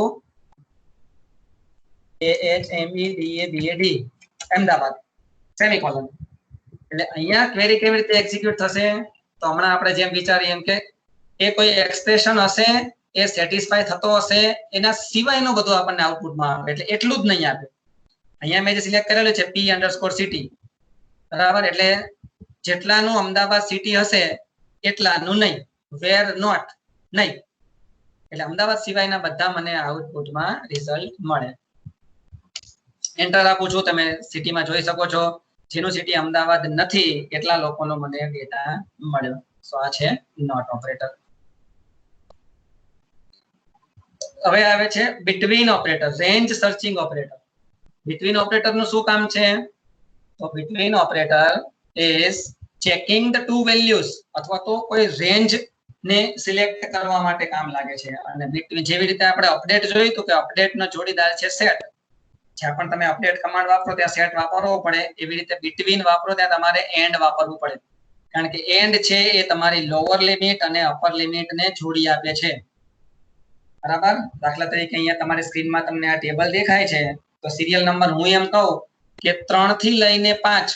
AHMEDABAD Ahmedabad semicolon. એટલે અહીંયા ક્વેરી કેવી રીતે એક્ઝિક્યુટ થશે? તો હમણાં આપણે જેમ વિચારીએ એમ કે એ કોઈ એક્સપ્રેશન હશે, એ સેટિસ્ફાય થતો હશે, એના સિવાયનું બધું આપણને આઉટપુટમાં આવે, એટલે એટલું જ નહીં આપે. અહીંયા મેં જે સિલેક્ટ કરેલું છે p_city, બરાબર, એટલે જેટલાનું અમદાવાદ સિટી હશે એટલાનું નહીં, વેર નોટ નહીં, એટલે અમદાવાદ સિવાયના બધા મને આઉટપુટમાં રિઝલ્ટ મળે. એન્ટર આપું છું, તમે સિટીમાં જોઈ શકો છો જેનું સિટી અમદાવાદ નથી એટલા લોકોનો મને ડેટા મળ્યો. સો આ છે નોટ ઓપરેટર. હવે આવે છે between operator, range searching operator. Between operator નું શું કામ છે? તો between operator is checking the two values, અથવા તો કોઈ રેન્જ ને સિલેક્ટ કરવા માટે કામ લાગે છે. અને બિટવીન, જેવી રીતે આપણે અપડેટ જોયું તો કે અપડેટ નો જોડીદાર છે સેટ. જ્યાં પણ તમે અપડેટ કમાન્ડ વાપરો ત્યાં સેટ વાપરવો પડે, એવી રીતે બિટવીન વાપરો ત્યાં તમારે એન્ડ વાપરવું પડે. કારણ કે એન્ડ છે એ તમારી લોઅર લિમિટ અને અપર લિમિટ ને જોડી આપે છે, બરાબર. દાખલા તરીકે અહીંયા તમારી સ્ક્રીનમાં તમને આ ટેબલ દેખાય છે, તો સિરિયલ નંબર હું એમ કહું કે 3 થી લઈને 5,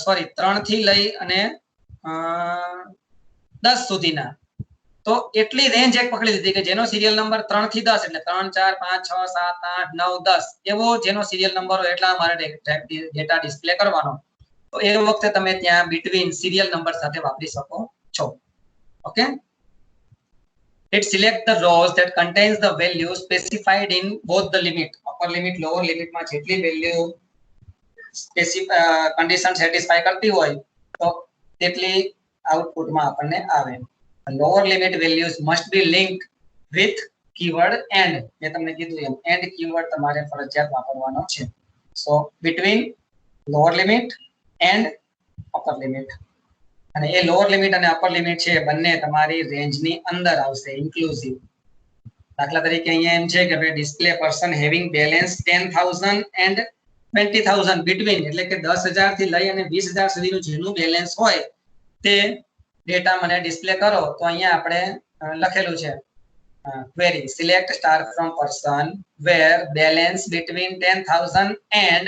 સોરી 3 થી લઈ અને 10 સુધીના, તો એટલી રેન્જ એક પકડી લીધી કે જેનો સિરિયલ નંબર 3 થી 10 એટલે 3, 4, 5, 6, 7, 8, 9, 10 એવો જેનો સિરિયલ નંબર હોય એટલા મારે ડેટા ડિસ્પ્લે કરવાનો. તો એ વખતે તમે ત્યાં બિટવીન સિરિયલ નંબર સાથે વાપરી શકો છો. Okay, it select the rows that contains the value specified in both the limit, upper limit lower limit માં જેટલી વેલ્યુ કન્ડિશન સેટિસ્ફાય કરતી હોય તો તેટલી આઉટપુટમાં આપણને આવે. Lower limit values must be linked with keyword and. મેં તમને કીધું એમ એન્ડ કીવર્ડ તમારે ફરજિયાત વાપરવાનો છે. So between lower limit and upper limit, અને એ લોઅર લિમિટ અને અપર લિમિટ છે બંને તમારી રેન્જની અંદર આવશે, ઇન્ક્લુઝિવ. દાખલા તરીકે અહીંયા એમ છે કે ભાઈ display person having balance 10,000 and 20,000 between, એટલે કે 10,000 થી લઈ અને 20,000 સુધીનું જેનું બેલેન્સ હોય તે ડેટા મને ડિસ્પ્લે કરો. તો અહીંયા આપણે લખેલું છે query select star from person where balance between 10,000 and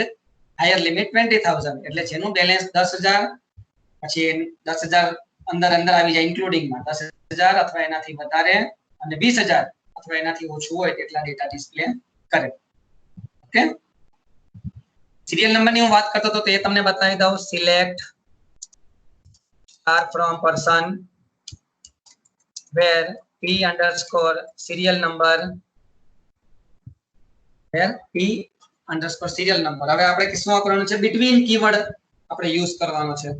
higher limit 20,000, એટલે જેનું બેલેન્સ 10,000 પછી 10,000 અંદર આવી જાય ઇન્ક્લુડિંગમાં 10,000 અથવા એનાથી વધારે અને 20,000 અથવા એનાથી ઓછું હોય તેટલા ડેટા ડિસ્પ્લે કરે. ઓકે, સિરિયલ નંબરની હું વાત કરતો હતો તો એ તમને બતાવી દઉં. Select star from person where p_serial number, where p_serial number. હવે આપણે શું વાપરવાનું છે? બિટવીન કીવર્ડ આપણે યુઝ કરવાનો છે.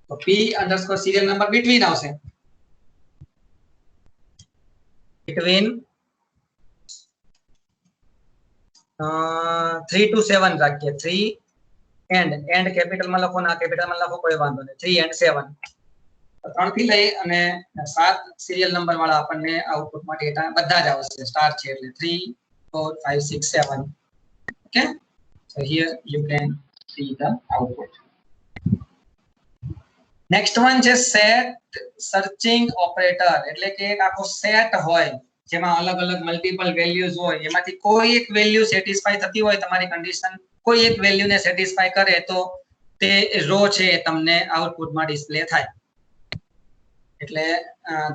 તો p_serial number બિટવીન આવશે, બિટવીન 3 to 7 રાખીએ. 3 એન્ડ કેપિટલમાં લખો ના કેપિટલમાં લખો, કોઈ વાંધો નહીં. 3 and 7, 3 થી લઈ અને 7 સિરિયલ નંબર વાળા આપણને આઉટપુટમાં ડેટા બધા જ આવશે. સ્ટાર છે એટલે 3, 4, 5, 6, 7. Okay, so here you can see the output. Next one છે સેટ સર્ચિંગ ઓપરેટર. એટલે કે એક આખો સેટ હોય જેમાં અલગ અલગ મલ્ટિપલ વેલ્યુઝ હોય, એમાંથી કોઈ એક વેલ્યુ સેટિસ્ફાય થતી હોય તમારી કન્ડિશન, કોઈ એક વેલ્યુને સેટિસ્ફાય કરે તો તે રો છે એ તમને આઉટપુટમાં ડિસ્પ્લે થાય. એટલે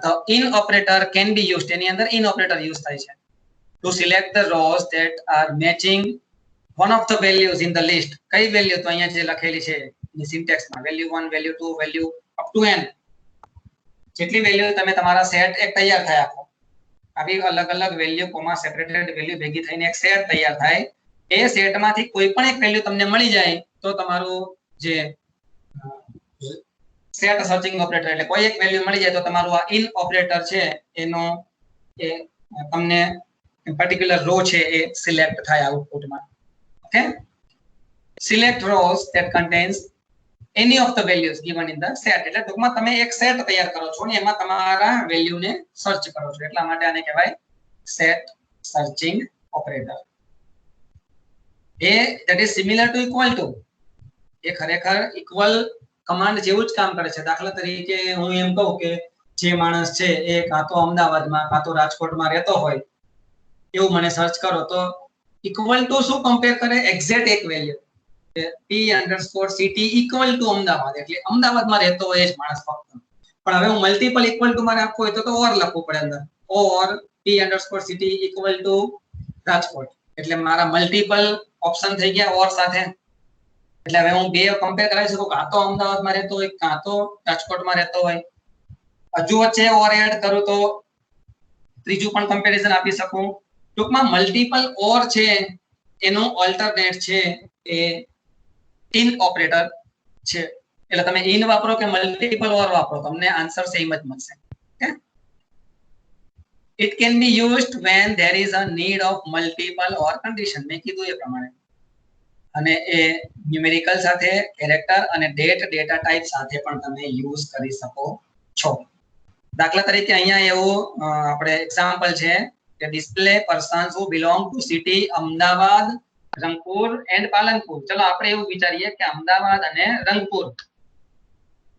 the in operator can be used, એની અંદર in operator યુઝ થાય છે to select the rows that are matching one of the values in the list. કઈ વેલ્યુ? તો અહીંયા જે લખેલી છે ની સિન્ટેક્સમાં value 1, value 2, value up to n, જેટલી વેલ્યુ તમે તમારા સેટ એક તૈયાર થાય આખો, આવી અલગ અલગ વેલ્યુ કોમા સેપરેટેડ વેલ્યુ ભેગી થઈને એક સેટ તૈયાર થાય. એ સેટમાંથી કોઈ પણ એક વેલ્યુ તમને મળી જાય તો તમારું જે સેટ સર્ચિંગ ઓપરેટર, એટલે કોઈ એક વેલ્યુ મળી જાય તો તમારું આ ઇન ઓપરેટર છે એનો એ તમને પર્ટિક્યુલર રો છે એ સિલેક્ટ થાય આઉટપુટમાં. Okay, select rose that contains any of the values given in the set. એટલે ટૂંકમાં તમે એક સેટ તૈયાર કરો છો અને એમાં તમારા વેલ્યુને સર્ચ કરો છો, એટલા માટે આને કહેવાય સેટ સર્ચિંગ ઓપરેટર. એ that is similar to equal to, એ ખરેખર ઇક્વલ કમાન્ડ જેવું જ કામ કરે છે. દાખલા તરીકે હું એમ કહું કે જે માણસ છે એ કાં તો અમદાવાદમાં કાં તો રાજકોટમાં રહેતો હોય એવું મને સર્ચ કરો, તો ઇક્વલ ટુ શું કમ્પેર કરે? એક્ઝેક્ટ એક value p_city equal to Ahmedabad, એટલે અમદાવાદમાં રહેતો હોય જ માણસ ફક્ત. પણ હવે હું મલ્ટીપલ ઇક્વલ ટુ મારે આપવું હોય તો ઓર લખવું પડે અંદર, ઓર p_city ઇક્વલ ટુ રાજકોટ, એટલે મારા મલ્ટીપલ ઓપ્શન થઈ ગયા ઓર સાથે. એટલે હવે હું બે કમ્પેર કરાવી શકું, કાં તો અમદાવાદમાં રહેતો હોય કાં તો રાજકોટમાં રહેતો હોય. હજુ વચ્ચે ઓર એડ કરું તો ત્રીજું પણ કમ્પેરિઝન આપી શકું. ટૂંકમાં મલ્ટીપલ ઓર છે એનો ઓલ્ટરનેટ છે એ ઇન ઓપરેટર છે. એટલે તમે ઇન વાપરો કે મલ્ટીપલ ઓર વાપરો તમને આન્સર સેમ જ મળશે. Okay, it can be used when there is a need of multiple or condition. મેં કીધું એ પ્રમાણે. અને એ ન્યુમેરિકલ સાથે, કેરેક્ટર અને ડેટ ડેટા ટાઈપ સાથે પણ તમે યુઝ કરી શકો છો. દાખલા તરીકે અહીંયા એવું આપણે એક્ઝામ્પલ છે કે display persons who belong to city Ahmedabad, Rangpur and Palanpur. ચલો આપણે એવું વિચારીએ કે અમદાવાદ અને રંગપુર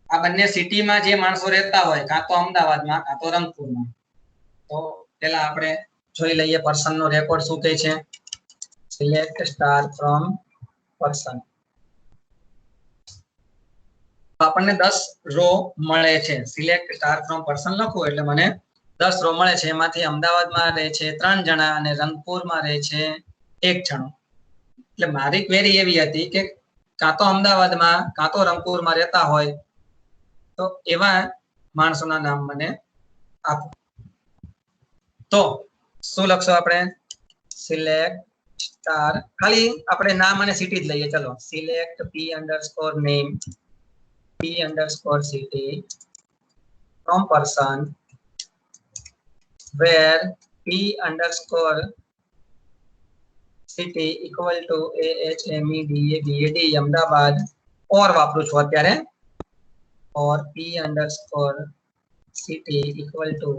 આ બંને સિટીમાં જે માણસો રહેતા હોય, કાં તો અમદાવાદમાં કાં તો રંગપુરમાં. તો પેલા આપણે જોઈ લઈએ પર્સન નો રેકોર્ડ શું કહે છે. Select star from person. આપણને 10 રો મળે છે. સિલેક્ટ સ્ટાર ફ્રોમ પર્સન લખું એટલે મને 10 રો મળે છે. એમાંથી અમદાવાદમાં રહે છે 3 જણા અને રંગપુરમાં રહે છે 1 જણો. એટલે મારી ક્વેરી એવી હતી કે કાં તો અમદાવાદમાં કાં તો રંગપુરમાં રહેતા હોય તો એવા માણસોના નામ મને આપો. તો શું લખશો આપણે? સિલેક્ટ સ્ટાર, ખાલી આપણે નામ અને સિટી જ લઈએ. ચલો, select p_name p_city from person where p_city equal to ahmedabad અમદાવાદ, ઓર વાપરું છું અત્યારે, or p_city equal to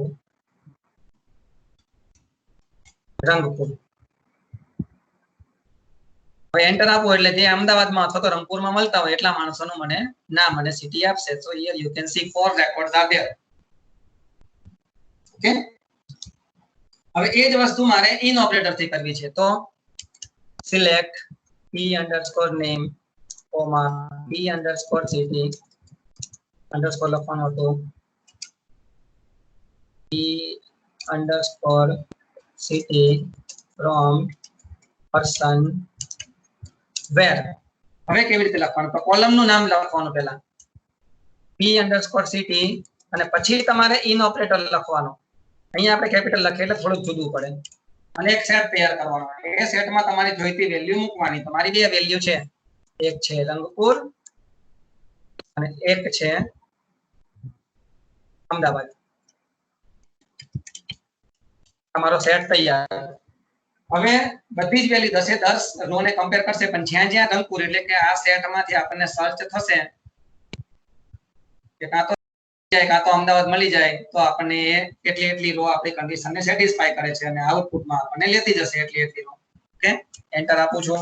Rangpur. હવે એન્ટર આપું એટલે જે અમદાવાદમાં અથવા તો રંગપુરમાં મળતા હોય એટલા માણસોનું મને નામ અને સિટી આપશે. So here you can see 4 records are there. Okay, હવે એ જ વસ્તુ મારે ઇન ઓપરેટર થી કરવી છે. તો સિલેક્ટ p_name p_city અંડરસ્કોર લખવાનો હતો p_city from person where. હવે કેવી રીતે લખવાનું? તો કોલમ નું નામ લખવાનું પહેલા p_city અને પછી તમારે ઇન ઓપરેટર લખવાનો. અહીંયા આપણે કેપિટલ લખીએ એટલે થોડું જુદું પડે. અને એક સેટ તૈયાર કરવાનો. એ સેટમાં તમારી જોઈતી વેલ્યુ મૂકવાની. તમારી બે વેલ્યુ છે, એક છે રંગપુર અને એક છે અમદાવાદ. તમારો સેટ તૈયાર. હવે બધી જ વેલ્યુ 10 એ 10 રો ને કમ્પેર કરશે, પણ જ્યાં જ્યાં રંગપુર એટલે કે આ સેટમાંથી આપણને સર્ચ થશે કે કાં તો અમદાવાદ મળી જાય તો આપણને એટલી રો આપણી કન્ડિશનને સેટિસ્ફાય કરે છે અને આઉટપુટમાં આપણને લેતી જશે એટલી રો. ઓકે, એન્ટર આપું છું.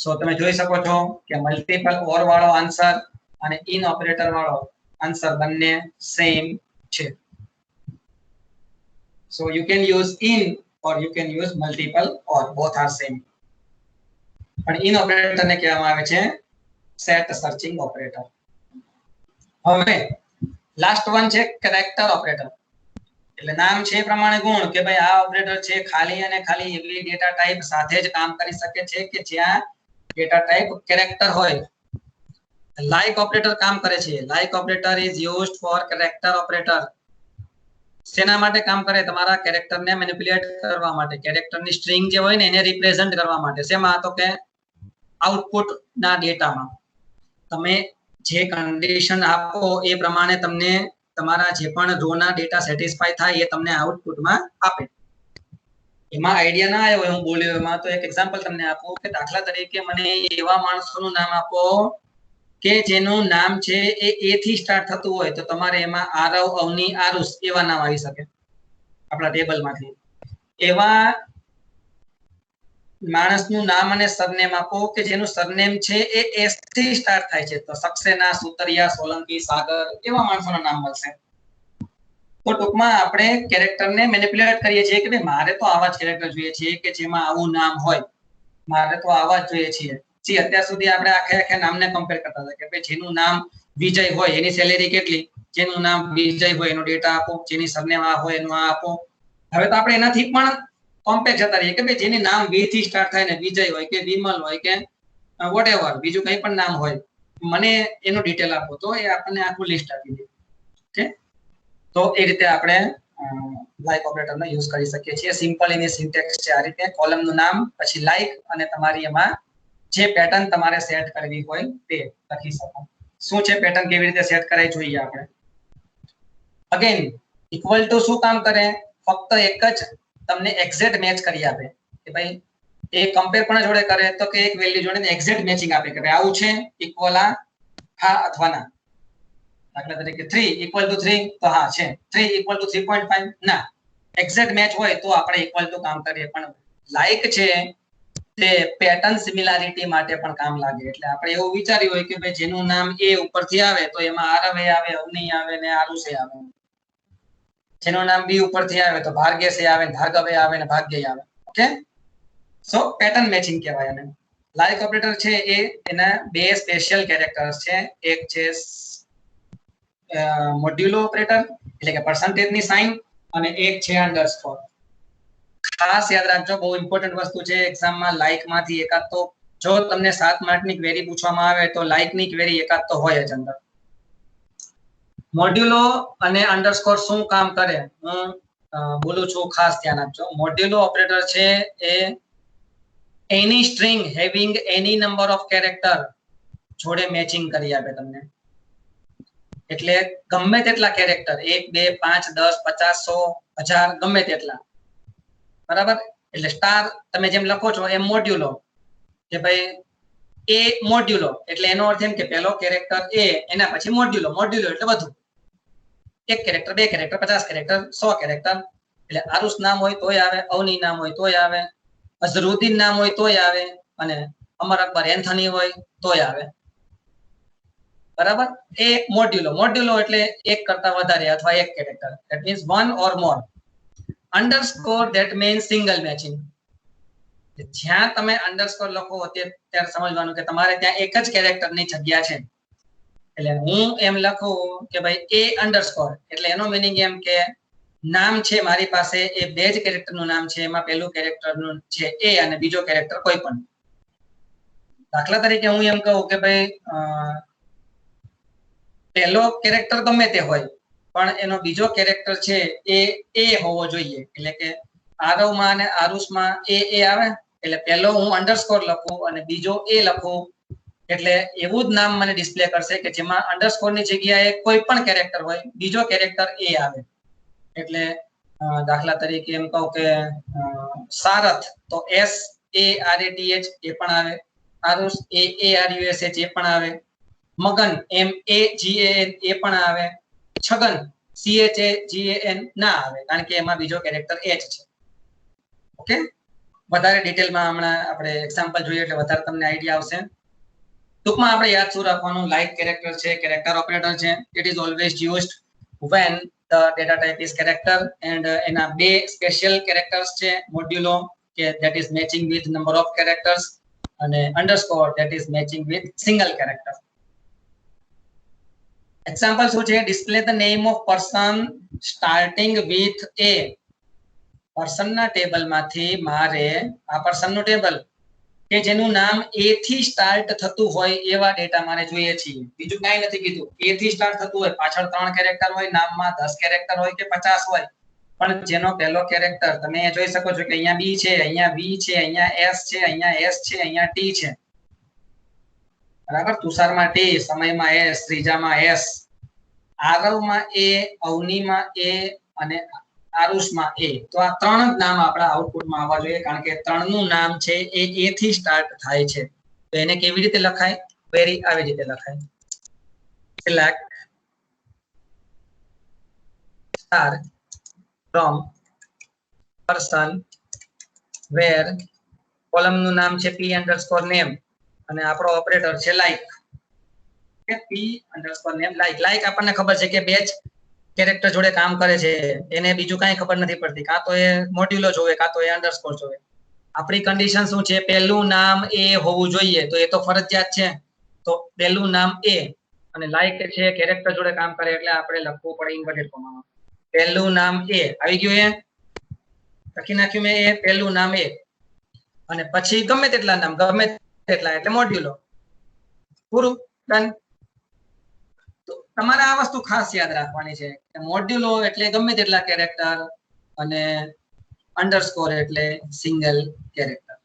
સો તમે જોઈ શકો છો કે મલ્ટીપલ ઓર વાળો આન્સર અને ઇન ઓપરેટર વાળો આન્સર બંને સેમ છે. So you can use in or you can use multiple or both are same. પણ ઇન ઓપરેટર ને કહેવામાં આવે છે સેટ સર્ચિંગ ઓપરેટર. હવે લાસ્ટ વન છે કેરેક્ટર ઓપરેટર. એટલે નામ છે એ પ્રમાણે ગુણ કે ભાઈ આ ઓપરેટર છે ખાલી અને ખાલી એવી ડેટા ટાઈપ સાથે જ કામ કરી શકે છે કે જ્યાં ડેટા ટાઈપ કેરેક્ટર હોય. લાઇક ઓપરેટર કામ કરે છે. Like operator is used four character operator. શેના માટે કામ કરે? તમારા કેરેક્ટરને મેનિપ્યુલેટ કરવા માટે, કેરેક્ટરની સ્ટ્રિંગ જે હોય ને એને રિપ્રેઝન્ટ કરવા માટે. શેમાં? તો કે આઉટપુટના ડેટામાં. તમે જે કન્ડિશન આપો એ પ્રમાણે તમને તમારા જે પણ રોના ડેટા સેટિસ્ફાય થાય એ તમને આઉટપુટમાં આપે. એમાં આઈડિયા ના આવ્યો હોય હું બોલ્યો એમાં, તો એક એક્ઝામ્પલ તમને આપું કે દાખલા તરીકે મને એવા માણસોનું નામ આપો કે જેનું નામ છે એ થી સ્ટાર્ટ થતું હોય, તો તમારે એમાં આરવ, અવની, આરુષ એવા નામ આવી શકે આપણા ટેબલમાંથી. એવા માણસનું નામ અને સરનેમ આપો કે જેનું સરનેમ છે એ એસ થી સ્ટાર્ટ થાય છે, તો સક્સેના, સુતરિયા, સોલંકી, સાગર એવા માણસોના નામ મળશે. તો ટૂંકમાં આપણે કેરેક્ટરને મેનિપ્યુલેટ કરીએ છીએ કે ભાઈ મારે તો આવા જ કેરેક્ટર જોઈએ છે કે જેમાં આવું નામ હોય, મારે તો આવા જ જોઈએ છીએ. અત્યાર સુધી આપણે આખે નામને કમ્પેર કરતા હતા કે ભાઈ જેનું નામ વિજય હોય એની સેલેરી કેટલી, જેનું નામ વિજય હોય એનો ડેટા આપો, જેની સરનેમ આ હોય એનું આ આપો. હવે તો આપણે એનાથી પણ કોમ્પેક્ટ જતા રહીએ કે ભાઈ જેની નામ વી થી સ્ટાર્ટ થાય ને, વિજય હોય કે વિમલ હોય કે વોટએવર બીજું કંઈ પણ નામ હોય, મને એનું ડિટેલ આપો, તો એ આપણને આખું લિસ્ટ આપી દે. ઓકે, તો એ રીતે આપણે લાઇક ઓપરેટરનો યુઝ કરી શકીએ છીએ. સિમ્પલ એની સિન્ટેક્સ છે આ રીતે, કોલમનું નામ પછી લાઇક અને તમારી એમાં જે પેટર્ન તમારે સેટ કરવી હોય તે લખી શકો. શું છે પેટર્ન, કેવી રીતે સેટ કરાય જોઈએ આપણે. અગેન ઇક્વલ ટુ શું કામ કરે, ફક્ત એક જ તમને એક્ઝેક્ટ મેચ કરી આપે કે ભાઈ એ કમ્પેર કોના જોડે કરે, તો કે એક વેલ્યુ જોડે એક્ઝેક્ટ મેચિંગ આપે કે ભાઈ આવું છે, ઇક્વલ આ હા અથવા ના. દાખલા તરીકે 3 ઇક્વલ ટુ 3 તો હા છે, 3 ઇક્વલ ટુ 3.5 ના. એક્ઝેક્ટ મેચ હોય તો આપણે ઇક્વલ ટુ કામ કરીએ, પણ લાઈક છે તે પેટર્ન સિમિલારિટી માટે પણ કામ લાગે. એટલે આપણે એવું વિચાર્યું હોય કે ભાઈ જેનું નામ એ ઉપરથી આવે તો એમાં આરવે આવે, અવની આવે ને આરુષે આવે. જેનું નામ બી ઉપરથી આવે તો ભાર્ગેશે આવે, ભાર્ગવે આવે ને ભાગ્ય આવે. ઓકે, સો પેટર્ન મેચિંગ કહેવાય એને. લાઇક ઓપરેટર છે એ એના બે સ્પેશિયલ કેરેક્ટર્સ છે. એક છે મોડ્યુલો ઓપરેટર એટલે કે પર્સન્ટેજની સાઇન, અને એક છે અંડરસ્કોર. ખાસ યાદ રાખજો, બહુ ઇમ્પોર્ટન્ટ વસ્તુ છે એક્ઝામમાં. લાઇક માંથી એકાદ તો, જો તમને 7 માર્કની ક્વેરી પૂછવામાં આવે તો લાઇક ની ક્વેરી એકાદ તો હોય જ અંદર. મોડ્યુલો અને અંડરસ્કોર શું કામ કરે હું બોલું છું, ખાસ ધ્યાન આપજો. મોડ્યુલો ઓપરેટર છે એ any string having any number of character જોડે મેચિંગ કરી આપે તમને. એટલે ગમે તેટલા કેરેક્ટર 1 2 5 10 50 100 1000 ગમે તેટલા, બરાબર. એટલે સ્ટાર તમે જેમ લખો છો એમ મોડ્યુલો કે ભાઈ એ મોડ્યુલો એટલે એનો અર્થ એમ કે પહેલો કેરેક્ટર એ, એના પછી મોડ્યુલો, મોડ્યુલો એટલે બધું. 1 કેરેક્ટર 2 કેરેક્ટર 50 કેરેક્ટર 100 કેરેક્ટર. એટલે આરુષ નામ હોય તોય આવે, અવની નામ હોય તોય આવે, અઝરુદ્દીન નામ હોય તોય આવે, અને અમર અકબર એન્થની હોય તોય આવે, બરાબર. એ મોડ્યુલો, મોડ્યુલો એટલે એક કરતા વધારે અથવા એક character, that means one or more. Underscore that means single matching. જ્યાં તમે અંડરસ્કોર લખો ત્યારે સમજવાનું કે તમારે ત્યાં એક જ કેરેક્ટરની જગ્યા છે. એટલે હું એમ લખું કે ભાઈ એ અંડરસ્કોર એટલે એનો મીનિંગ એમ કે નામ છે મારી પાસે, એ બે જ કેરેક્ટરનું નામ છે, એમાં પહેલું કેરેક્ટરનું છે એ અને બીજો કેરેક્ટર કોઈ પણ. દાખલા તરીકે હું એમ કહું કે ભાઈ પહેલો કેરેક્ટર ગમે તે હોય પણ એનો બીજો કેરેક્ટર છે એ હોવો જોઈએ. એટલે કે આરવમાં અને આરુષમાં એ આવે એટલે પહેલો હું અંડરસ્કોર લખું અને બીજો એ લખું, એટલે એવું જ નામ મને ડિસ્પ્લે કરશે કે જેમાં અંડરસ્કોર ની જગ્યાએ કોઈ પણ કેરેક્ટર હોય, બીજો કેરેક્ટર એ આવે. એટલે દાખલા તરીકે એમ કહું કે સારથ તો SARATH એ પણ આવે, આરુષ AARUSH એ પણ આવે, મગન MAGAN એ પણ આવે, છગન CHAGAN ના આવે કારણ કે એમાં બીજો કેરેક્ટર H છે. ઓકે, વધારે ડિટેલમાં હમણાં આપણે એક્ઝામ્પલ જોઈએ એટલે વધારે તમને આઈડિયા આવશે. ટૂંકમાં આપણે યાદ શું રાખવાનું, લાઇક કેરેક્ટર છે, કેરેક્ટર ઓપરેટર છે. It is always used when the data type is character, and એના બે સ્પેશિયલ કેરેક્ટર્સ છે, મોડ્યુલો કે that is matching with number of characters, અને underscore that is matching with single character. Example શું છે, display the name of person starting with A. પર્સનના ટેબલમાંથી મારે આ પર્સનનું ટેબલ કે જેનું નામ એ થી સ્ટાર્ટ થતું હોય એવા ડેટા મારે જોઈએ છે. બીજું કાંઈ નથી કીધું. એ થી સ્ટાર્ટ થતું હોય, પાછળ 3 કેરેક્ટર હોય, નામમાં 10 કેરેક્ટર હોય કે 50 હોય, પણ જેનો પહેલો કેરેક્ટર તમે જોઈ શકો છો કે અહીંયા બી છે, અહીંયા વી છે, અહીંયા એસ છે, અહીંયા એસ છે, અહીંયા ટી છે, બરાબર. તુષારમાં ટી, સમયમાં એસ, શ્રીજામાં એસ, આરવમાં એ, અવનીમાં એ, અને આરુષમાં એ, તો આ ત્રણ જ નામ આપણા આઉટપુટમાં આવવા જોઈએ, કારણ કે ત્રણનું નામ છે એ એ થી સ્ટાર્ટ થાય છે. તો એને કેવી રીતે લખાય? ક્વેરી આવી રીતે લખાય, select star from person where column નું નામ છે p અંડરસ્કોર નેમ અને આપણો ઓપરેટર છે લાઈક. કે p underscore name like. Like આપણને ખબર છે કે બેચ કેરેક્ટર જોડે કામ કરે છે, એને બીજું કાંઈ ખબર નથી પડતી, કાં તો એ મોડ્યુલો જોવે કાં તો એ અંડરસ્કોર જોવે. આપણી કન્ડિશન શું છે? પહેલું નામ એ હોવું જોઈએ, તો એ તો ફરજિયાત છે. તો પહેલું નામ એ અને લાઈક છે કેરેક્ટર જોડે કામ કરે એટલે આપણે લખવું પડે ઇન્વર્ટેડ કોમામાં. પહેલું નામ એ આવી ગયું, એ લખી નાખ્યું મેં, એ પહેલું નામ એ અને પછી ગમે તેટલા નામ, ગમે તેટલા એટલે મોડ્યુલો. પૂરું, ડન. તો તમારે આ વસ્તુ ખાસ યાદ રાખવાની છે કે મોડ્યુલો એટલે ગમે તેટલા કેરેક્ટર અને અંડરસ્કોર એટલે સિંગલ કેરેક્ટર.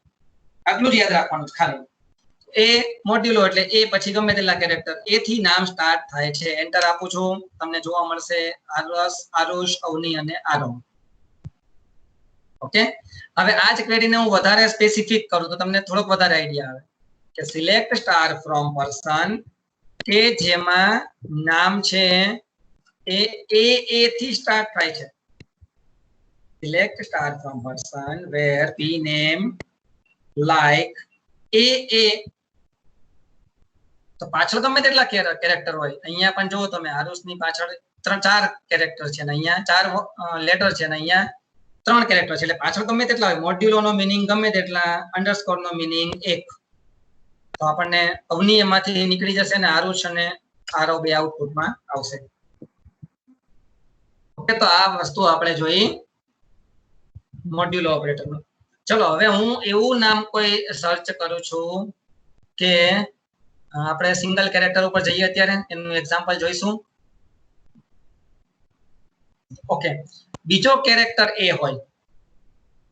આટલું જ યાદ રાખવાનું છે ખાલી. એ મોડ્યુલો એટલે એ પછી ગમે તેટલા કેરેક્ટર, એ થી નામ સ્ટાર્ટ થાય છે. એન્ટર આપું છું, તમને જોવા મળશે આરુષ, આરુષ, અવની અને આરવ. ઓકે, હવે આ જ ક્વેરીને હું વધારે સ્પેસિફિક કરું તો તમને થોડોક વધારે આઈડિયા આવે કે સિલેક્ટ સ્ટાર ફ્રોમ પર્સન, કે જેમાં નામ છે એ એ થી સ્ટાર્ટ થાય છે. Select star from person where p name like A. તો પાછળ ગમે તેટલા કેરેક્ટર હોય, અહીંયા પણ જુઓ તમે આરુષની પાછળ 4 કેરેક્ટર છે ને અહીંયા 4 લેટર છે ને અહીંયા 3 કેરેક્ટર છે, એટલે પાછળ ગમે તેટલા હોય. મોડ્યુલોનો મીનિંગ ગમે તેટલા, અંડરસ્કોર નો મીનિંગ 1. તો આપણને અવની એમાંથી નીકળી જશે ને આરુષ અને આરવ બે આઉટપુટમાં આવશે. ઓકે, તો આ વસ્તુ આપણે જોઈ મોડ્યુલો ઓપરેટરનું. ચલો હવે હું એવું નામ કોઈ સર્ચ કરું છું કે આપણે સિંગલ કેરેક્ટર ઉપર જઈએ, અત્યારે એનું એક્ઝામ્પલ જોઈશું. ઓકે, બીજો કેરેક્ટર એ હોય,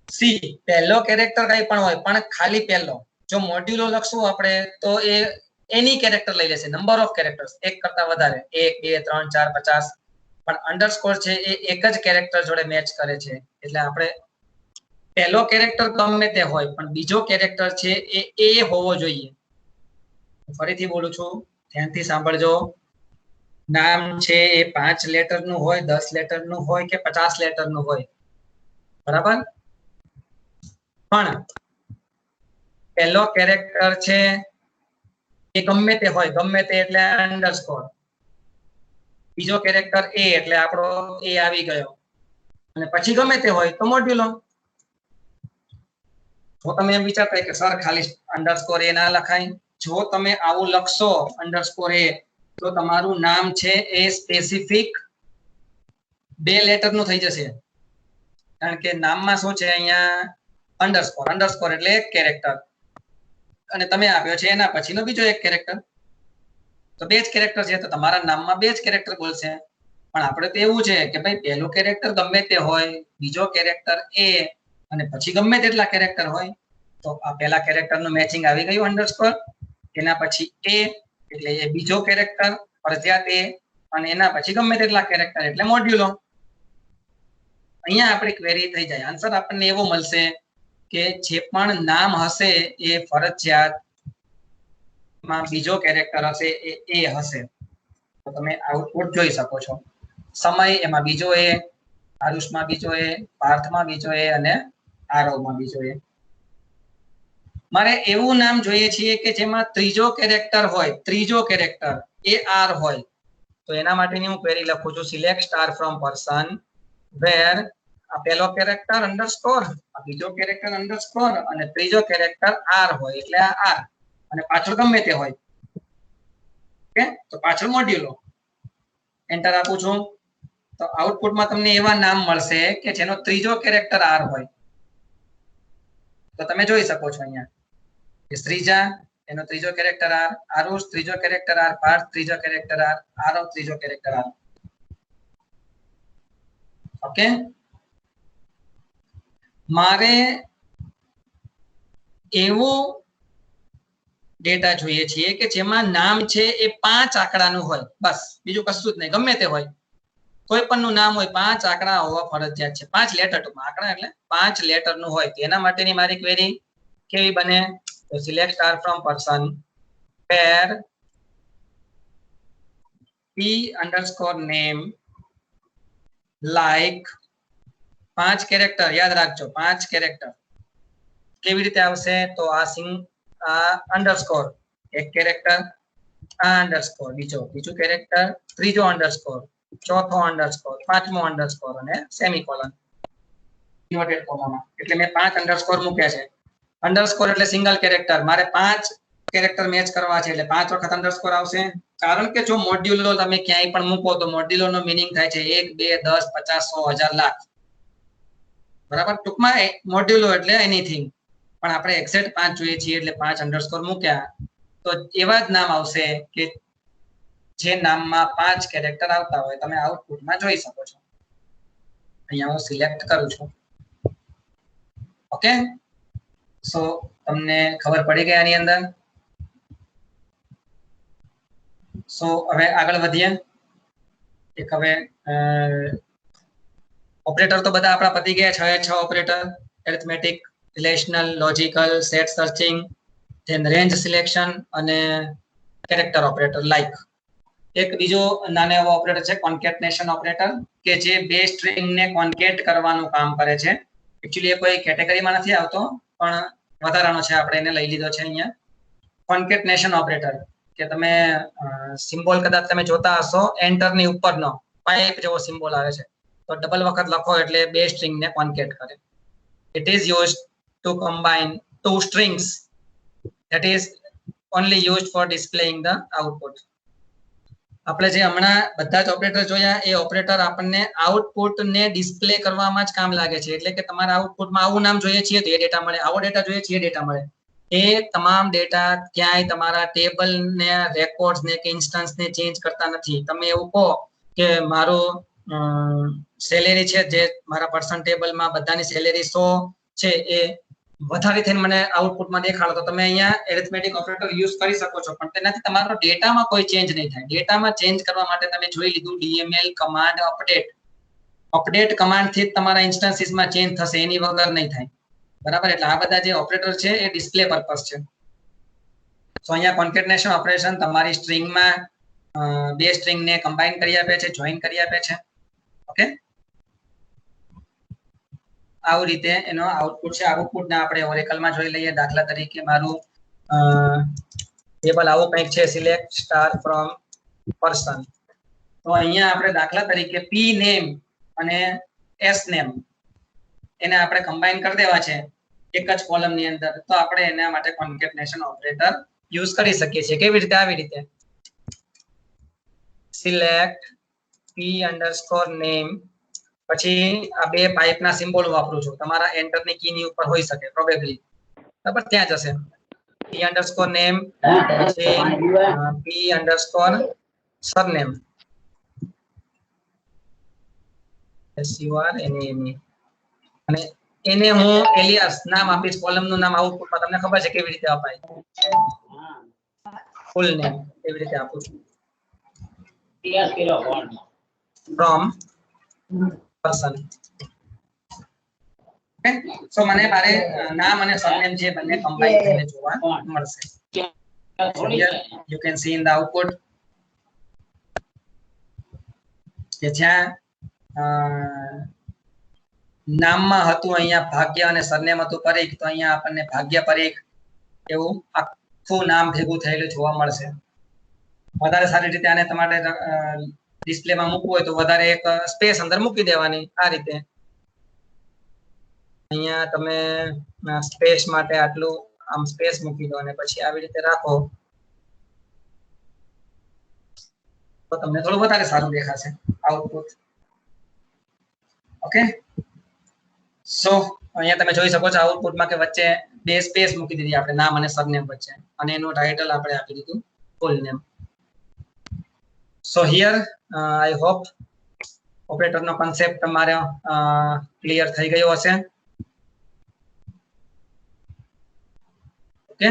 સી પહેલો કેરેક્ટર કઈ પણ હોય પણ ખાલી પહેલો. જો મોડ્યુલો લખશું આપણે તો એ એની કેરેક્ટર લઈ લેશે, નંબર ઓફ કેરેક્ટર્સ એક કરતા વધારે, 1 2 3 4 50. પણ અંડરસ્કોર છે એ એક જ કેરેક્ટર જોડે મેચ કરે છે, એટલે આપણે પહેલો કેરેક્ટર ગમે તે હોય પણ બીજો કેરેક્ટર છે એ હોવો જોઈએ. ફરીથી બોલું છું, ધ્યાનથી સાંભળજો. નામ છે એ 5 લેટરનું હોય, 10 લેટરનું હોય કે 50 લેટરનું હોય, બરાબર? પણ પહેલો કેરેક્ટર છે એ ગમે તે હોય, ગમે તે એટલે અંડરસ્કોર. બીજો કેરેક્ટર એ એટલે આપણો એ આવી ગયો અને પછી ગમે તે હોય તો મોડ્યુલો. જો તમે એમ વિચારતા હોય કે સર ખાલી અંડરસ્કોર એ ના લખાય, જો તમે આવું લખશો અંડરસ્કોર એ, તો તમારું નામ છે એ સ્પેસિફિક 2 લેટરનું થઈ જશે. કારણ કે નામમાં શું છે અહીંયા અંડરસ્કોર, અંડરસ્કોર એટલે એક કેરેક્ટર અને તમે આપ્યો છે એના પછીનો બીજો એક કેરેક્ટર, તો 2 જ કેરેક્ટર છે, તો તમારા નામમાં 2 જ કેરેક્ટર બોલશે. પણ આપણે તો એવું છે કે ભાઈ પહેલું કેરેક્ટર ગમે તે હોય, બીજો કેરેક્ટર એ અને પછી ગમે તેટલા કેરેક્ટર હોય. તો આ પહેલા કેરેક્ટરનું મેચિંગ આવી ગયું અંડરસ્કોર, એના પછી એ એટલે એ બીજો કેરેક્ટર ફરજિયાત એ અને એના પછી ગમે તેટલા કેરેક્ટર એટલે મોડ્યુલો. અહીંયા આપણી ક્વેરી થઈ જાય. આન્સર આપણને એવો મળશે કે જે પણ નામ હશે એ ફરજિયાત માં બીજો કેરેક્ટર હશે એ હશે. તો તમે આઉટપુટ જોઈ શકો છો. સમય એમાં બીજો એ, આરુષમાં બીજો એ, પાર્થમાં બીજો એ અને આરવમાં બીજો એ. મારે એવું નામ જોઈએ છીએ કે જેમાં ત્રીજો કેરેક્ટર હોય, ત્રીજો કેરેક્ટર એ આર હોય. તો એના માટેની હું ક્વેરી લખું છું, સિલેક્ટ સ્ટાર ફ્રોમ પર્સન વેર આ પહેલો કેરેક્ટર અંડરસ્કોર, આ બીજો કેરેક્ટર અંડરસ્કોર અને ત્રીજો કેરેક્ટર આર હોય, એટલે આ આર અને પાછળ ગમે તે હોય. ઓકે, તો પાછળ મોડ્યુલો. એન્ટર આપું છું તો આઉટપુટમાં તમને એવા નામ મળશે કે જેનો ત્રીજો કેરેક્ટર આર હોય. તો તમે જોઈ શકો છો અહીંયા કે શ્રીજા એનો ત્રીજો કેરેક્ટર આર, આરુષ ત્રીજો કેરેક્ટર આર, પાર્થ ત્રીજો કેરેક્ટર આર, આરવ ત્રીજો કેરેક્ટર આર. ઓકે, મારે એવું ડેટા જોઈએ છીએ કે જેમાં નામ છે એ 5 આંકડાનું હોય, બસ બીજું કશું જ નહીં, ગમે તે હોય. કોઈ પણનું નામ હોય 5 આંકડા હોવા ફરજિયાત છે, 5 લેટર ટૂંકમાં, આંકડા એટલે 5 લેટર નું હોય. તેના માટેની મારી ક્વેરી કેવી બને? તો select star from person pair p_name like 5 character, યાદ રાખજો 5 કેરેક્ટર. કેવી રીતે આવશે? તો આ અંડરસ્કોર એક કેરેક્ટર, આ અંડરસ્કોર બીજું કેરેક્ટર, ત્રીજો અંડરસ્કોર, ચોથો અંડરસ્કોર, પાંચમો અંડરસ્કોર અને સેમીકોલન ઇન્વર્ટેડ કોમામાં. એટલે મેં 5 અંડરસ્કોર મૂક્યા છે. અંડરસ્કોર એટલે સિંગલ કેરેક્ટર, મારે 5 કેરેક્ટર મેચ કરવા છે એટલે 5 વખત અંડરસ્કોર આવશે. કારણ કે જો મોડ્યુલો તમે ક્યાંય પણ મૂકો તો મોડ્યુલોનો મીનિંગ થાય છે 1 2 10 50 100 1000 લાખ, બરાબર. ટૂંકમાં મોડ્યુલો એટલે એનીથિંગ, પણ આપણે એક્ઝેક્ટ 5 જોઈએ છીએ એટલે 5 અંડરસ્કોર મૂક્યા. તો એવા જ નામ આવશે કે જે નામમાં 5 કેરેક્ટર આવતા હોય. તમે આઉટપુટમાં જોઈ શકો છો. અહીંયા હું સિલેક્ટ કરું છું. ઓકે, સો તમને ખબર પડી ગઈ આની અંદર. સો હવે આગળ વધીએ. એક હવે ઓપરેટર તો બધા આપણા પતી ગયા, 6 operator: arithmetic, relational, logical, set searching, then range selection અને કેરેક્ટર ઓપરેટર લાઈક. એક બીજો નાનો એવો ઓપરેટર છે કોન્કેટનેશન ઓપરેટર, કે જે બે સ્ટ્રિંગને કોન્કેટ કરવાનું કામ કરે છે. એકચ્યુઅલી એ કોઈ કેટેગરીમાં નથી આવતો, પણ વધારાનો છે, આપણે એને લઈ લીધો છે અહીંયા. કોન્કેટનેશન ઓપરેટર કે તમે સિમ્બોલ કદાચ તમે જોતા હશો, એન્ટરની ઉપરનો પાઇપ જેવો સિમ્બોલ આવે છે, તો ડબલ વખત લખો એટલે બે સ્ટ્રિંગને કોન્કેટ કરે. It is used to combine two strings, that is only used for displaying the output. આપણે જે હમણાં બધા જ ઓપરેટર જોયા, એ ઓપરેટર આપણને આઉટપુટને ડિસ્પ્લે કરવામાં જ કામ લાગે છે. એટલે કે તમારા આઉટપુટમાં આવું નામ જોઈએ છીએ તો એ ડેટા મળે, આવો ડેટા જોઈએ છીએ ડેટા મળે. એ તમામ ડેટા ક્યાંય તમારા ટેબલને, રેકોર્ડ્સને કે ઇન્સ્ટન્સને ચેન્જ કરતા નથી. તમે એવું કહો કે મારું સેલેરી છે, જે મારા પર્સન ટેબલમાં બધાની સેલેરી 100 છે, એ વધારે થઈને મને આઉટપુટમાં દેખાડો, તો તમે અહીંયા એરિથમેટિક ઓપરેટર યુઝ કરી શકો છો, પણ તેનાથી તમારો ડેટામાં કોઈ ચેન્જ નહીં થાય. ડેટામાં ચેન્જ કરવા માટે તમે જોઈ લીધું ડીએમએલ કમાન્ડ અપડેટ કમાન્ડથી તમારા ઇન્સ્ટન્સીસમાં ચેન્જ થશે, એની વગર નહીં થાય, બરાબર. એટલે આ બધા જે ઓપરેટર છે એ ડિસ્પ્લે પર્પસ છે. તો અહીંયા કોન્કેટનેશન ઓપરેશન તમારી સ્ટ્રિંગમાં બે સ્ટ્રિંગને કમ્બાઈન કરી આપે છે, જોઈન કરી આપે છે. ઓકે, આવી રીતે એનો આઉટપુટ છે. આઉટપુટને આપણે ઓરેકલમાં જોઈ લઈએ. દાખલા તરીકે મારું ટેબલ આવું કંઈક છે, સિલેક્ટ સ્ટાર ફ્રોમ પર્સન. તો અહીંયા આપણે દાખલા તરીકે પી નેમ અને એસ નેમ એને આપણે કમ્બાઈન કરી દેવા છે એક જ કોલમની અંદર, તો આપણે એના માટે કોન્કેટનેશન ઓપરેટર યુઝ કરી શકીએ છીએ. કેવી રીતે? આવી રીતે સિલેક્ટ p_name, પછી આ બે પાઇપના સિમ્બોલ વાપરું છું. તમારા એન્ટરની કીની ઉપર હોઈ શકે પ્રોબેબલી, બરાબર, ત્યાં જશે p_name, પછી p_surname, SURNAME, અને એને હું એલિયાસ નામ આપીશ, કોલમનું નામ આઉટપુટમાં તમને ખબર છે કેવી રીતે અપાય, ફૂલ નેમ એવી રીતે આપું છું. From person. સો મને મારે નામ અને સરનેમ જે બંને કમ્બાઈન થઈને જોવા મળશે. You can see in the output કે જ્યાં નામમાં હતું અહીંયા ભાગ્ય અને સરનેમ હતું પરીખ, તો અહીંયા આપણને ભાગ્ય પરીખ એવું આખું નામ ભેગું થયેલું જોવા મળશે. વધારે સારી રીતે આને તમારે ડિસ્પ્લેમાં મૂકવું હોય તો વધારે એક સ્પેસ અંદર મૂકી દેવાની. આ રીતે અહીંયા તમે સ્પેસ માટે આટલું આમ સ્પેસ મૂકી દો અને પછી આવી રીતે રાખો તો તમને થોડું વધારે સારું દેખાશે આઉટપુટ. ઓકે, સો અહીંયા તમે જોઈ શકો છો આઉટપુટમાં કે વચ્ચે બે સ્પેસ મૂકી દીધી આપણે નામ અને સરનેમ વચ્ચે, અને એનું ટાઇટલ આપણે આપી દીધું full name. So here I hope ઓપરેટરનો કોન્સેપ્ટ તમારે ક્લિયર થઈ ગયો હશે. ઓકે.